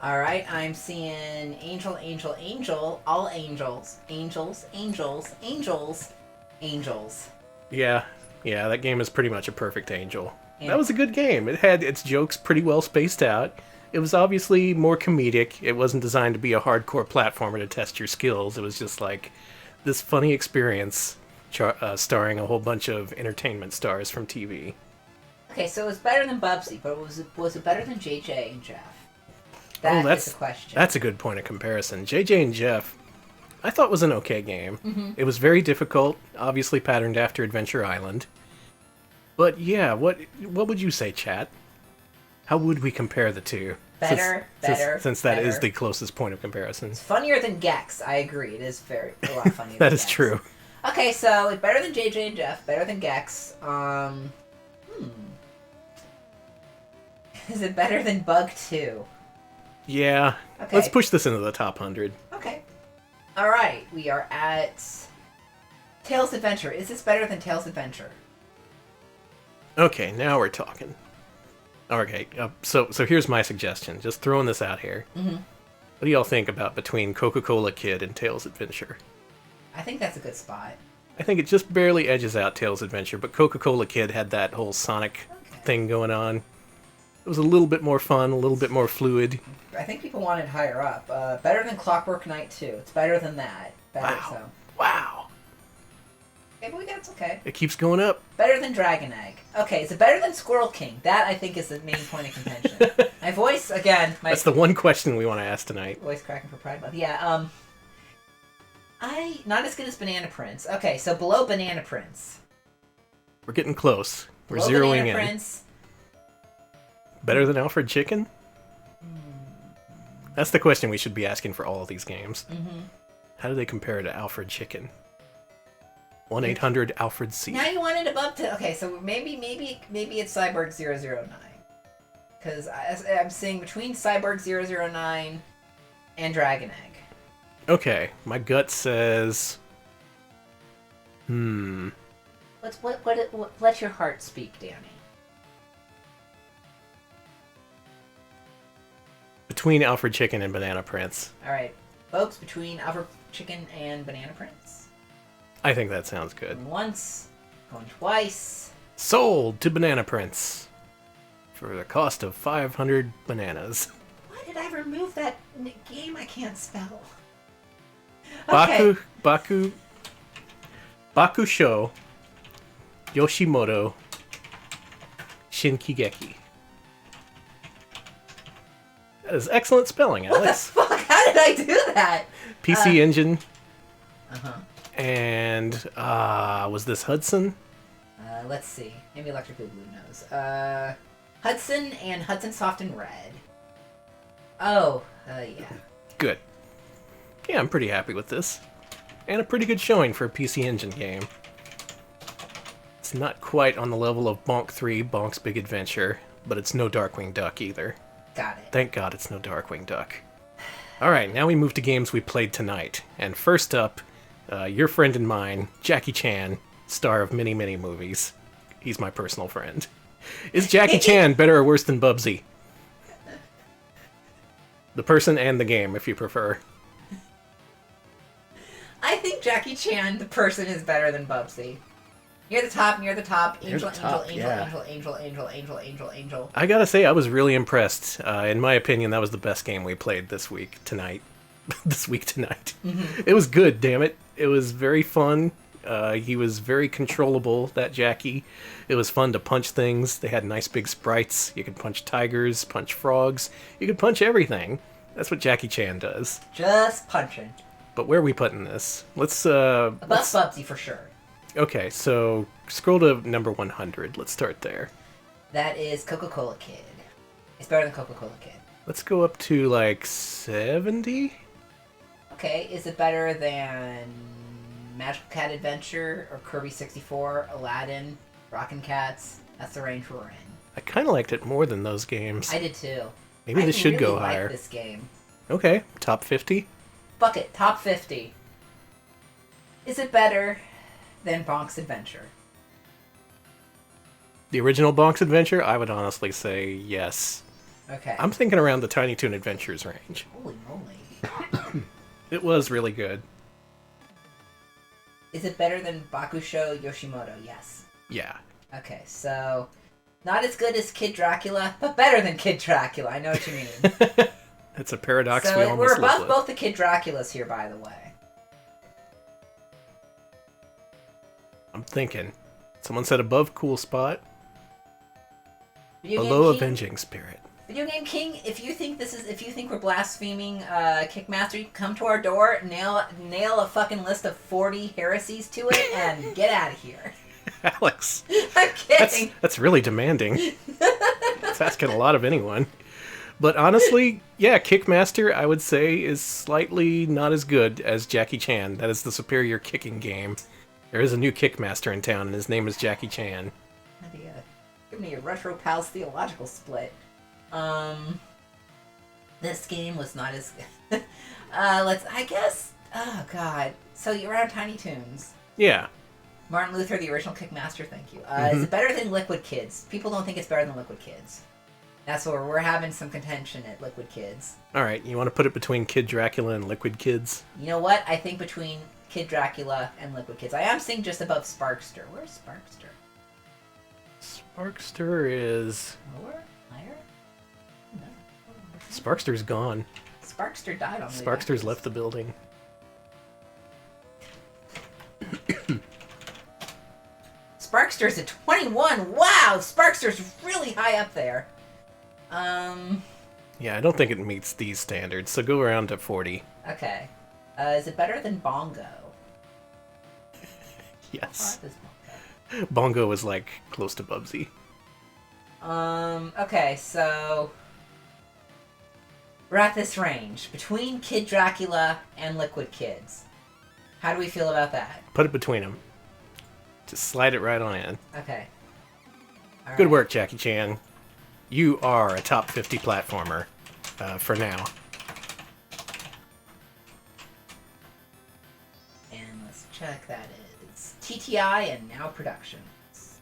Alright, I'm seeing Angel, Angel, Angel, all angels, angels, angels, angels, angels. Yeah, that game is pretty much a perfect angel. That was a good game. It had its jokes pretty well spaced out. It was obviously more comedic. It wasn't designed to be a hardcore platformer to test your skills. It was just like this funny experience starring a whole bunch of entertainment stars from TV. Okay, so it's better than Bubsy, but was it better than JJ and Jeff? That's the question. That's a good point of comparison. JJ and Jeff, I thought was an okay game. Mm-hmm. It was very difficult, obviously patterned after Adventure Island. But yeah, what would you say, chat? How would we compare the two? Better. Since that is the closest point of comparison. It's funnier than Gex. I agree. It is a lot funnier. That than is Gex. true. Okay, so it's better than JJ and Jeff. Better than Gex. Is it better than Bug 2? Yeah. Okay. Let's push this into the top 100. Okay. All right, we are at Tails Adventure. Is this better than Tails Adventure? Okay, now we're talking. Okay, so here's my suggestion. Just throwing this out here. Mm-hmm. What do y'all think about between Coca-Cola Kid and Tails Adventure? I think that's a good spot. I think it just barely edges out Tails Adventure, but Coca-Cola Kid had that whole Sonic thing going on. It was a little bit more fun, a little bit more fluid. I think people wanted higher up. Better than Clockwork Knight 2. It's better than that. Better, Wow. Okay, but that's okay. It keeps going up. Better than Dragon Egg. Okay, is it better than Squirrel King? That, I think, is the main point of contention. My voice, again... That's the one question we want to ask tonight. Voice cracking for Pride Month. Yeah, Not as good as Banana Prince. Okay, so below Banana Prince. We're getting close. We're Below zeroing Banana in. Prince. Better than Alfred Chicken? That's the question we should be asking for all of these games. Mm-hmm. How do they compare to Alfred Chicken? 1-800-ALFRED-C. Now you want it above to... Okay, so maybe it's Cyborg 009. Because I'm seeing between Cyborg 009 and Dragon Egg. Okay, my gut says... Let your heart speak, Danny. Between Alfred Chicken and Banana Prince. Alright, folks, between Alfred Chicken and Banana Prince. I think that sounds good. Going once, going twice. Sold to Banana Prince. For the cost of 500 bananas. Why did I remove that game I can't spell? Okay. Bakusho Yoshimoto Shinkigeki. That is excellent spelling, Alex. What the fuck? How did I do that? PC Engine. Uh-huh. And, was this Hudson? Let's see. Maybe Electric Blue knows. Hudson and Hudson Soft and Red. Oh, yeah. Good. Yeah, I'm pretty happy with this. And a pretty good showing for a PC Engine game. It's not quite on the level of Bonk 3, Bonk's Big Adventure, but it's no Darkwing Duck either. Got it. Thank God it's no Darkwing Duck. Alright, now we move to games we played tonight. And first up, your friend and mine, Jackie Chan, star of many, many movies. He's my personal friend. Is Jackie Chan better or worse than Bubsy? The person and the game, if you prefer. I think Jackie Chan, the person, is better than Bubsy. Near the top. Angel. I gotta say, I was really impressed. In my opinion, that was the best game we played this week tonight. Mm-hmm. It was good, damn it. It was very fun. He was very controllable, that Jackie. It was fun to punch things. They had nice big sprites. You could punch tigers, punch frogs. You could punch everything. That's what Jackie Chan does. Just punching. But where are we putting this? Let's, Above Bubsy for sure. Okay, so scroll to number 100. Let's start there. That is Coca-Cola Kid. It's better than Coca-Cola Kid. Let's go up to, like, 70? Okay, is it better than Magical Cat Adventure or Kirby 64, Aladdin, Rockin' Cats? That's the range we're in. I kind of liked it more than those games. I did too. Maybe this should go like higher. This game. Okay, top 50? Fuck it, top 50. Is it better than Bonk's Adventure? The original Bonk's Adventure? I would honestly say yes. Okay. I'm thinking around the Tiny Toon Adventures range. Holy moly. It was really good. Is it better than Bakusho Yoshimoto? Yes. Yeah. Okay, so not as good as Kid Dracula, but better than Kid Dracula. I know what you mean. It's a paradox we So almost we're live above with. both the Kid Draculas here, by the way. I'm thinking. Someone said above Cool Spot, Video below Game King, Avenging Spirit. Video Game King, if you think we're blaspheming Kickmaster, you can come to our door, nail a fucking list of 40 heresies to it, and get out of here. Alex, I'm kidding. that's really demanding. It's asking a lot of anyone. But honestly, yeah, Kickmaster, I would say, is slightly not as good as Jackie Chan. That is the superior kicking game. There is a new Kickmaster in town, and his name is Jackie Chan. Give me a Retro Pals Theological Split. This game was not as good. I guess, oh god. So you're on Tiny Toons. Yeah. Martin Luther, the original Kickmaster, thank you. Is it better than Liquid Kids? People don't think it's better than Liquid Kids. That's where we're having some contention at Liquid Kids. Alright, you want to put it between Kid Dracula and Liquid Kids? You know what? I think between Kid Dracula and Liquid Kids. I am seeing just above Sparkster. Where's Sparkster? Sparkster is... Lower? Higher? No. Sparkster's gone. Sparkster died on the way Sparkster's back. left the building. Sparkster's at 21. Wow, Sparkster's really high up there. Yeah, I don't think it meets these standards, so go around to 40. Okay. Is it better than Bongo? Yes. What is Bongo? Bongo is like close to Bubsy. Okay, so we're at this range between Kid Dracula and Liquid Kids. How do we feel about that? Put it between them. Just slide it right on in. Okay. All Good right. work, Jackie Chan. You are a top 50 platformer for now. And let's check that is TTI and Now Productions.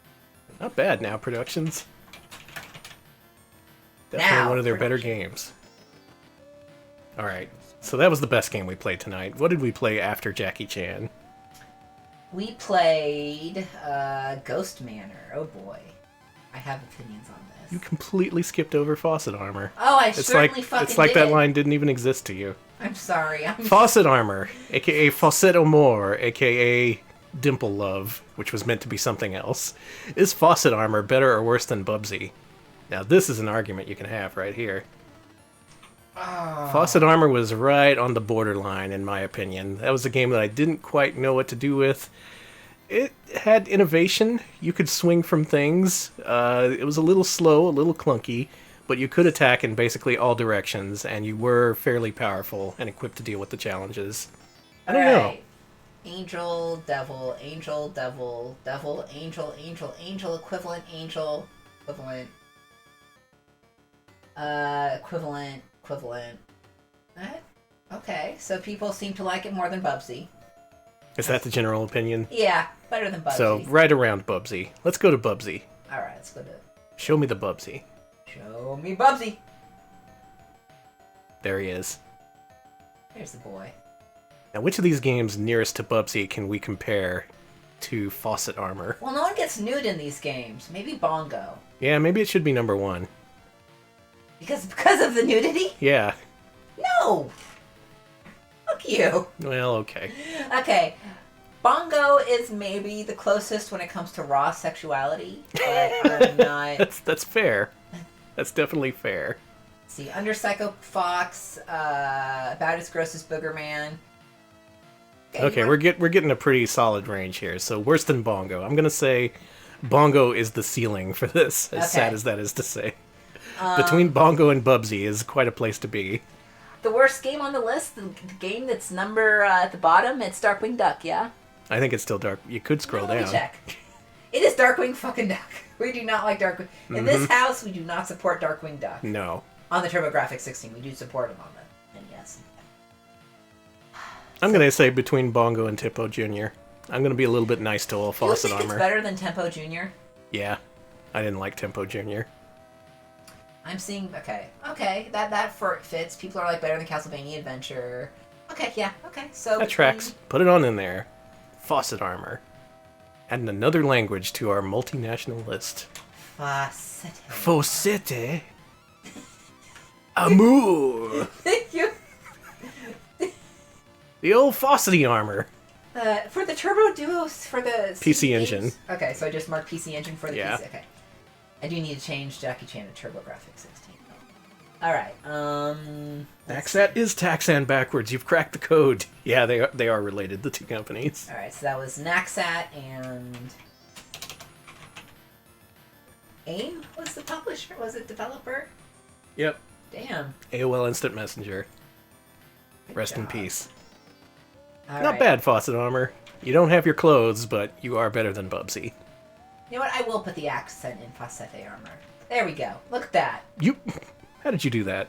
Not bad, Now Productions. Definitely Now one of their better Productions. games. Alright, so that was the best game we played tonight. What did we play after Jackie Chan? We played Ghost Manor. Oh boy. I have opinions on this. You completely skipped over Faucet Armor. Oh, I It's certainly like fucking it's like did. that line didn't even exist to you. I'm sorry. Faucet Armor, aka Faussete Amour, aka Dimple Love, which was meant to be something else. Is Faucet Armor better or worse than Bubsy? Now this is an argument you can have right here. Faucet Armor was right on the borderline, in my opinion. That was a game that I didn't quite know what to do with. It had innovation. You could swing from things. It was a little slow, a little clunky, but you could attack in basically all directions, and you were fairly powerful and equipped to deal with the challenges. I don't know. Alright. Angel, devil, angel, devil, devil, angel, angel, angel, equivalent, angel, equivalent. Equivalent. Okay, so people seem to like it more than Bubsy. Is that the general opinion? Yeah, better than Bubsy. So, right around Bubsy. Let's go to Bubsy. Alright, let's go to Show me the Bubsy. Show Me Bubsy. There he is. There's the boy. Now, which of these games nearest to Bubsy can we compare to Faucet Armor? Well, no one gets nude in these games. Maybe Bongo. Yeah, maybe it should be number one. Because of the nudity? Yeah. No! Fuck you. Well, okay. Okay. Bongo is maybe the closest when it comes to raw sexuality, but I'm not. That's fair. That's definitely fair. See, Under Psycho Fox, About as Gross as Booger Man. Okay, we're getting a pretty solid range here. So worse than Bongo. I'm gonna say Bongo is the ceiling for this. As sad Okay. as that is to say. Between Bongo and Bubsy is quite a place to be. The worst game on the list, the game that's number at the bottom, it's Darkwing Duck, yeah? I think it's still dark. You could scroll Let me down. check. It is Darkwing fucking Duck. We do not like Darkwing. In this house, we do not support Darkwing Duck. No. On the TurboGrafx 16, we do support him on the NES. I'm gonna say between Bongo and Tippo Jr. I'm gonna be a little bit nice to all Do you Faucet think it's Armor. better than Tempo Jr.? Yeah. I didn't like Tempo Jr. I'm seeing, okay, that fits. People are like better than Castlevania Adventure. Okay, yeah, okay. So That tracks. Put it on in there. Faucet Armor. Adding another language to our multinational list. Faussete. Faussete. Amour. Thank you. The old Faucety Armor. For the Turbo Duos, for the PC games- Engine. Okay, so I just marked PC Engine for the Yeah. PC. Okay. I do need to change Jackie Chan to TurboGrafx 16. Alright, Taxat is Taxan backwards. You've cracked the code. Yeah, they are related, the two companies. Alright, so that was Naxat and AIM was the publisher? Was it developer? Yep. Damn. AOL Instant Messenger. Good Rest in job. peace. All Not right. bad, Faucet Armor. You don't have your clothes, but you are better than Bubsy. You know what? I will put the accent in Faussete armor. There we go. Look at that. You... How did you do that?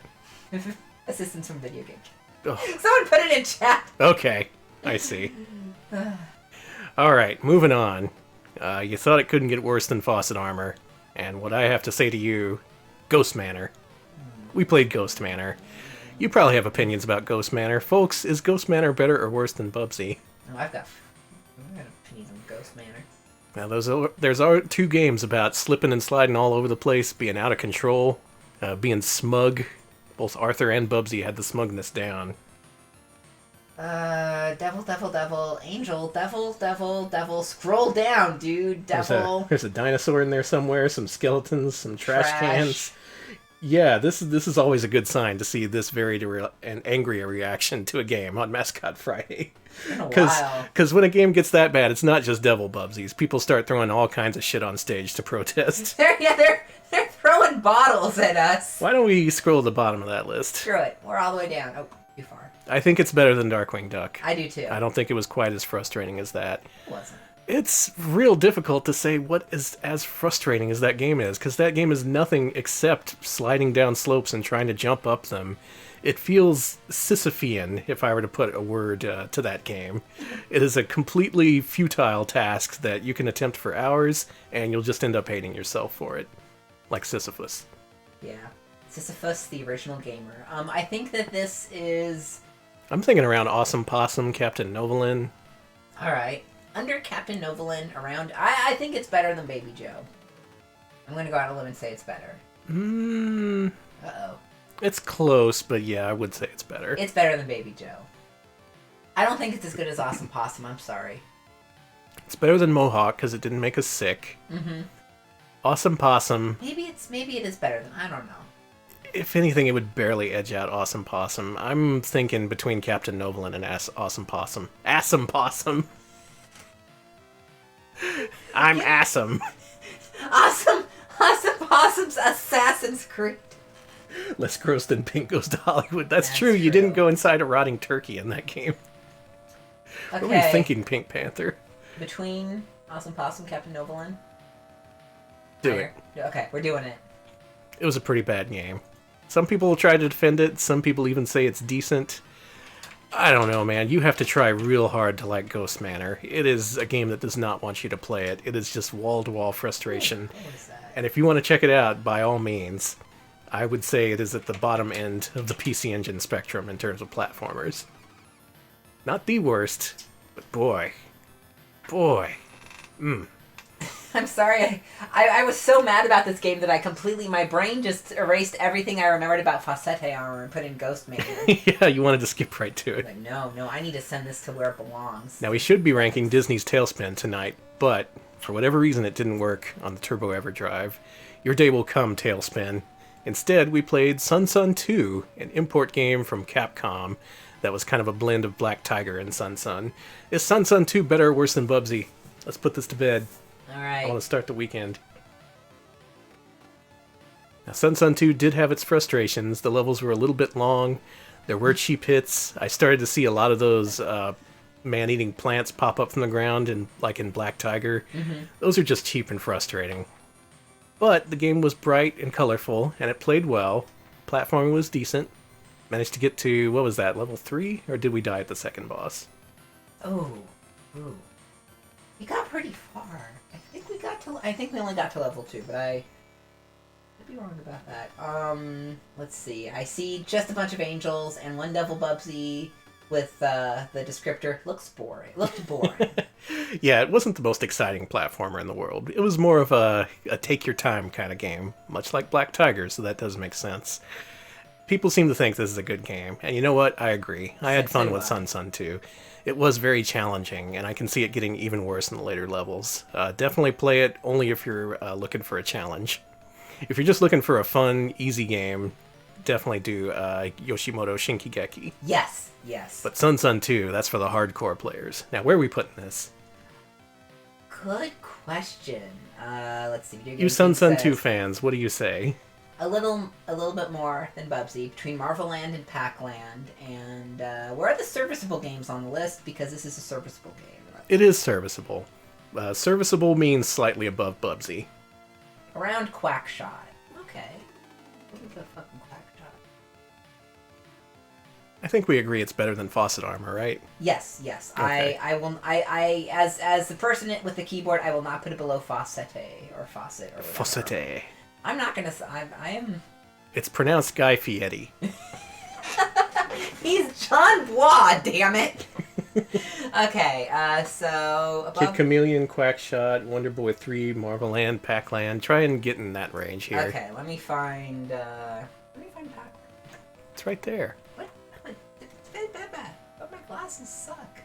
Assistance from video game. Oh, Someone put it in chat. okay. I see. Alright, moving on. You thought it couldn't get worse than Faucet Armor. And what I have to say to you, Ghost Manor. We played Ghost Manor. You probably have opinions about Ghost Manor. Folks, is Ghost Manor better or worse than Bubsy? No, I've got opinions on Ghost Manor. Now, there's two games about slipping and sliding all over the place, being out of control, being smug. Both Arthur and Bubsy had the smugness down. Devil, angel, devil. Scroll down, dude. Devil. There's a dinosaur in there somewhere, some skeletons, some trash cans. Yeah, this is always a good sign to see this varied and angry a reaction to a game on Mascot Friday. It's been a while. Because when a game gets that bad, it's not just devil bubsies. People start throwing all kinds of shit on stage to protest. They're throwing bottles at us. Why don't we scroll to the bottom of that list? Screw it. We're all the way down. Oh, too far. I think it's better than Darkwing Duck. I do too. I don't think it was quite as frustrating as that. It wasn't. It's real difficult to say what is as frustrating as that game is, because that game is nothing except sliding down slopes and trying to jump up them. It feels Sisyphean, if I were to put a word to that game. It is a completely futile task that you can attempt for hours, and you'll just end up hating yourself for it. Like Sisyphus. Yeah. Sisyphus, the original gamer. I think that this is... I'm thinking around Awesome Possum, Captain Novolin. Alright. Under Captain Novolin, around... I think it's better than Baby Joe. I'm gonna go out on a limb and say it's better. Uh-oh. It's close, but yeah, I would say it's better. It's better than Baby Joe. I don't think it's as good as Awesome Possum, I'm sorry. It's better than Mohawk, because it didn't make us sick. Mm-hmm. Awesome Possum. Maybe it is better than... I don't know. If anything, it would barely edge out Awesome Possum. I'm thinking between Captain Novolin and Awesome Possum. Awesome Possum! I'm Awesome. Awesome Possum's Assassin's Creed. Less gross than Pink Goes to Hollywood. That's true. You true. didn't go inside a rotting turkey in that game. Okay. What were you thinking, Pink Panther? Between Awesome Possum, Captain Novolin? Do it. Okay, we're doing it. It was a pretty bad game. Some people try to defend it. Some people even say it's decent. I don't know, man. You have to try real hard to like Ghost Manor. It is a game that does not want you to play it. It is just wall-to-wall frustration. What is that? And if you want to check it out, by all means, I would say it is at the bottom end of the PC Engine spectrum in terms of platformers. Not the worst, but boy. I'm sorry. I was so mad about this game that my brain just erased everything I remembered about Faussete armor and put in Ghost Manor. Yeah, you wanted to skip right to it. Like, no, I need to send this to where it belongs. Now, we should be ranking Disney's Tailspin tonight, but for whatever reason it didn't work on the Turbo EverDrive. Your day will come, Tailspin. Instead, we played Sun 2, an import game from Capcom that was kind of a blend of Black Tiger and Sun. Is Sun 2 better or worse than Bubsy? Let's put this to bed. Alright. I want to start the weekend. Now, Sun 2 did have its frustrations. The levels were a little bit long. There were cheap hits. I started to see a lot of those man-eating plants pop up from the ground, like in Black Tiger. Mm-hmm. Those are just cheap and frustrating. But the game was bright and colorful, and it played well. Platforming was decent. Managed to get to, what was that, level 3? Or did we die at the second boss? Oh. Ooh. We got pretty far. I think we only got to level 2, but I could be wrong about that. Let's see. I see just a bunch of angels and one devil bubsy with the descriptor looked boring. Yeah, it wasn't the most exciting platformer in the world. It was more of a take your time kind of game, much like Black Tiger, so that does make sense. People seem to think this is a good game, and you know what? I agree. I had fun with Sun 2. It was very challenging, and I can see it getting even worse in the later levels. Definitely play it only if you're looking for a challenge. If you're just looking for a fun, easy game, definitely do Yoshimoto Shinkigeki. Yes. But Sun 2, that's for the hardcore players. Now, where are we putting this? Good question. Let's see. You Sun 2 fans, what do you say? A little bit more than Bubsy, between Marvel Land and Pac-Land, and where are the serviceable games on the list? Because this is a serviceable game. It is serviceable. Serviceable means slightly above Bubsy. Around Quackshot. Okay. What was the fucking Quackshot? I think we agree it's better than Faussete armor, right? Yes. Okay. I will. I as the person with the keyboard, I will not put it below Faussete or Faussete or whatever. Faussete. I'm not gonna. I am. It's pronounced Guy Fieri. He's John Bois, damn it. Okay, so above... Kid Chameleon, Quackshot, Wonder Boy 3, Marvel Land, Pac-Land. Try and get in that range here. Okay, let me find Pac-Land. It's right there. What? It's bad. But my glasses suck.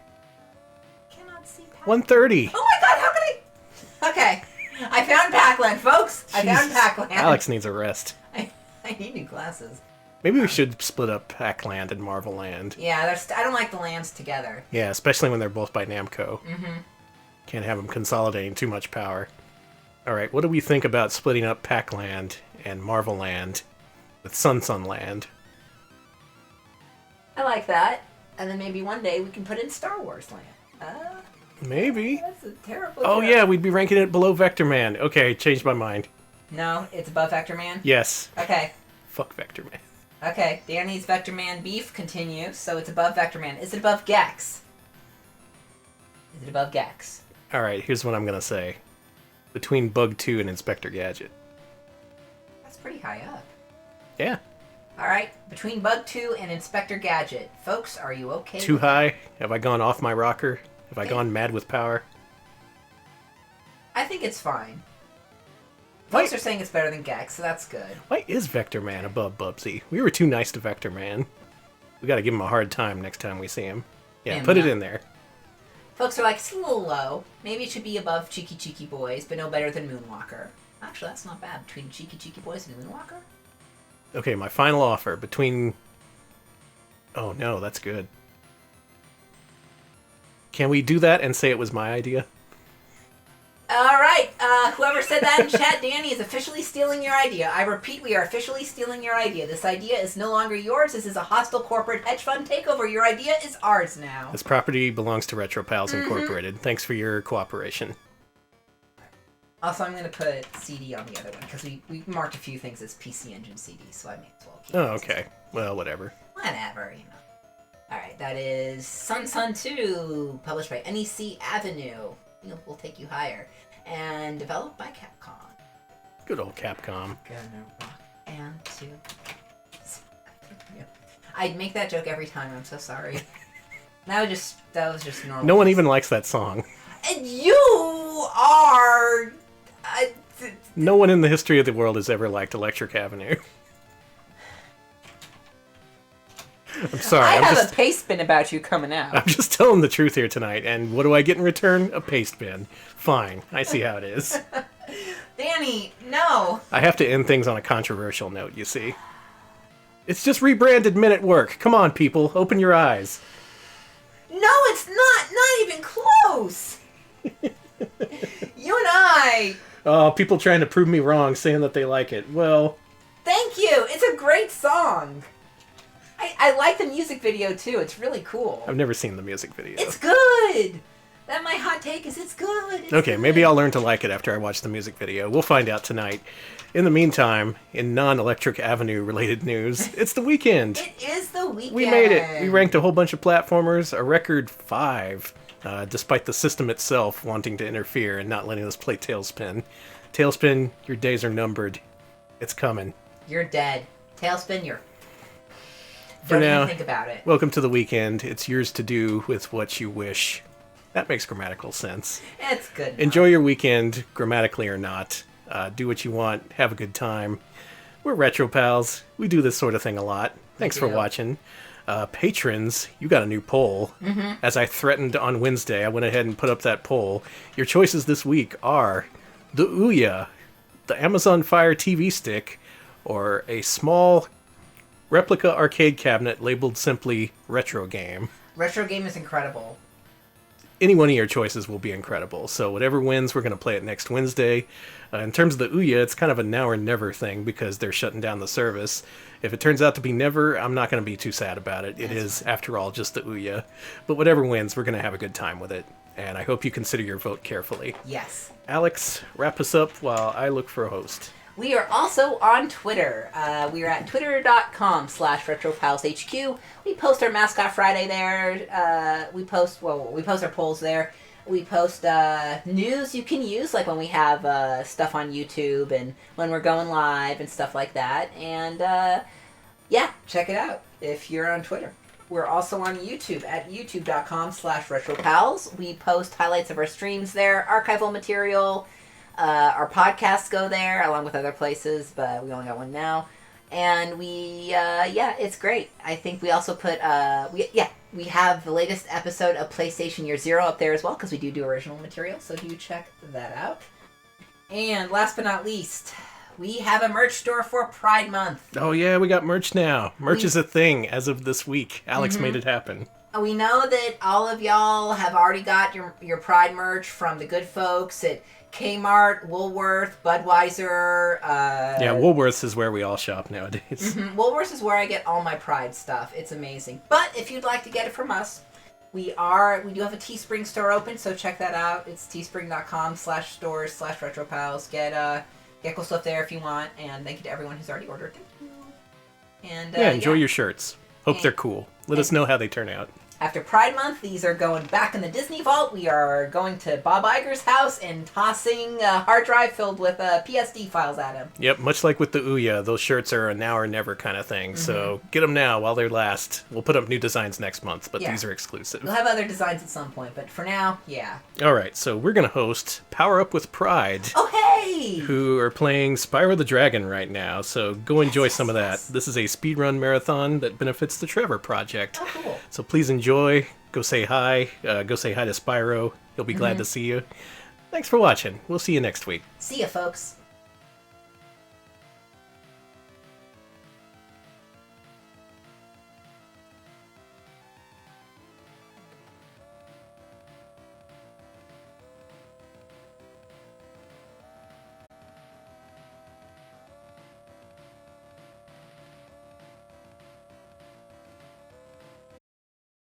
Cannot see Pac-Land. 130. Oh my god, how can I... Okay, I found Pac-Land, folks. I found Jesus. Pac-Land. Alex needs a rest. I need new glasses. Maybe we should split up Pac-Land and Marvel Land. Yeah, I don't like the lands together. Yeah, especially when they're both by Namco. Mm-hmm. Can't have them consolidating too much power. All right, what do we think about splitting up Pac-Land and Marvel Land with Sun Land? I like that. And then maybe one day we can put in Star Wars Land. Maybe. That's a terrible Oh joke. yeah, we'd be ranking it below Vector Man. Okay, changed my mind. No, it's above Vector Man? Yes. Okay. Fuck Vector Man. Okay, Danny's Vector Man beef continues, so it's above Vector Man. Is it above Gex? Is it above Gex? All right, here's what I'm going to say. Between Bug 2 and Inspector Gadget. That's pretty high up. Yeah. Alright, between Bug 2 and Inspector Gadget. Folks, are you okay? Too high? Have I gone off my rocker? Have I gone mad with power? I think it's fine. Why- Folks are saying it's better than Gex, so that's good. Why is Vector Man above Bubsy? We were too nice to Vector Man. We got to give him a hard time next time we see him. Yeah, And put it no. in there. Folks are like, it's a little low. Maybe it should be above Cheeky Cheeky Boys, but no better than Moonwalker. Actually, that's not bad. Between Cheeky Cheeky Boys and Moonwalker? Okay, my final offer between... Oh no, that's good. Can we do that and say it was my idea? Alright, whoever said that in chat, Danny, is officially stealing your idea. I repeat, we are officially stealing your idea. This idea is no longer yours. This is a hostile corporate hedge fund takeover. Your idea is ours now. This property belongs to Retro Pals Incorporated. Thanks for your cooperation. Also, I'm going to put CD on the other one, because we marked a few things as PC Engine CD, so I may as well keep Oh, it. okay. Well, whatever. Whatever, you know. Alright, that is Sun 2, published by NEC Avenue. We'll take you higher. And developed by Capcom. Good old Capcom. Gonna rock and two. I'd make that joke every time, I'm so sorry. That was just normal. No one even likes that song. And you are... No one in the history of the world has ever liked Electric Avenue. I'm sorry. I I'm have just, a paste bin about you coming out. I'm just telling the truth here tonight. And what do I get in return? A paste bin. Fine. I see how it is. Danny, no. I have to end things on a controversial note, you see. It's just rebranded Men at Work. Come on, people. Open your eyes. No, it's not. Not even close. You and I. Oh, people trying to prove me wrong, saying that they like it. Well... Thank you. It's a great song. I like the music video, too. It's really cool. I've never seen the music video. It's good. That my hot take is it's good. It's Okay, good. maybe I'll learn to like it after I watch the music video. We'll find out tonight. In the meantime, in non-Electric Avenue related news, it's the weekend. It is the weekend. We made it. We ranked a whole bunch of platformers, a record 5, despite the system itself wanting to interfere and not letting us play Tailspin. Tailspin, your days are numbered. It's coming. You're dead. Tailspin, you're... For Don't now, even think about it. welcome to the weekend. It's yours to do with what you wish. That makes grammatical sense. It's good. Enjoy your weekend, grammatically or not. Do what you want. Have a good time. We're Retro Pals. We do this sort of thing a lot. Thanks for do. watching. Patrons, you got a new poll. As I threatened on Wednesday, I went ahead and put up that poll. Your choices this week are the Ouya, the Amazon Fire TV stick, or a small replica arcade cabinet labeled simply Retro Game. Retro game is incredible. Any one of your choices will be incredible. So whatever wins, we're going to play it next Wednesday. In terms of the Ouya, it's kind of a now or never thing because they're shutting down the service. If it turns out to be never, I'm not going to be too sad about it. It is, after all, just the Ouya. But whatever wins, we're going to have a good time with it. And I hope you consider your vote carefully. Yes. Alex, wrap us up while I look for a host. We are also on Twitter. We are at twitter.com/retropalshq. We post our Mascot Friday there. We post our polls there. We post news you can use, like when we have stuff on YouTube and when we're going live and stuff like that. And yeah, check it out if you're on Twitter. We're also on YouTube at youtube.com/retropals. We post highlights of our streams there, archival material. Our podcasts go there along with other places, but we only got one now. And we, it's great. I think we also put, we have the latest episode of PlayStation Year Zero up there as well, because we do original material, so do check that out. And last but not least, we have a merch store for Pride Month. Oh yeah, we got merch now. Merch is a thing as of this week. Alex made it happen. We know that all of y'all have already got your Pride merch from the good folks at Kmart, Woolworth, Budweiser. Yeah, Woolworths is where we all shop nowadays. Woolworths is where I get all my Pride stuff. It's amazing. But if you'd like to get it from us, we do have a Teespring store open, so check that out. It's teespring.com/stores/retropals. Get cool stuff there if you want. And thank you to everyone who's already ordered. Thank you. And Enjoy your shirts. Hope they're cool. Let us know how they turn out. After Pride Month, these are going back in the Disney Vault. We are going to Bob Iger's house and tossing a hard drive filled with PSD files at him. Yep, much like with the Ouya, those shirts are a now or never kind of thing. So get them now while they last. We'll put up new designs next month, but these are exclusive. We'll have other designs at some point, but for now, yeah. All right, so we're going to host Power Up with Pride. Oh, hey! Who are playing Spyro the Dragon right now, so go enjoy some of that. This is a speedrun marathon that benefits the Trevor Project. Oh, cool. So please enjoy. Go say hi. Go say hi to Spyro. He'll be glad to see you. Thanks for watching. We'll see you next week. See ya, folks.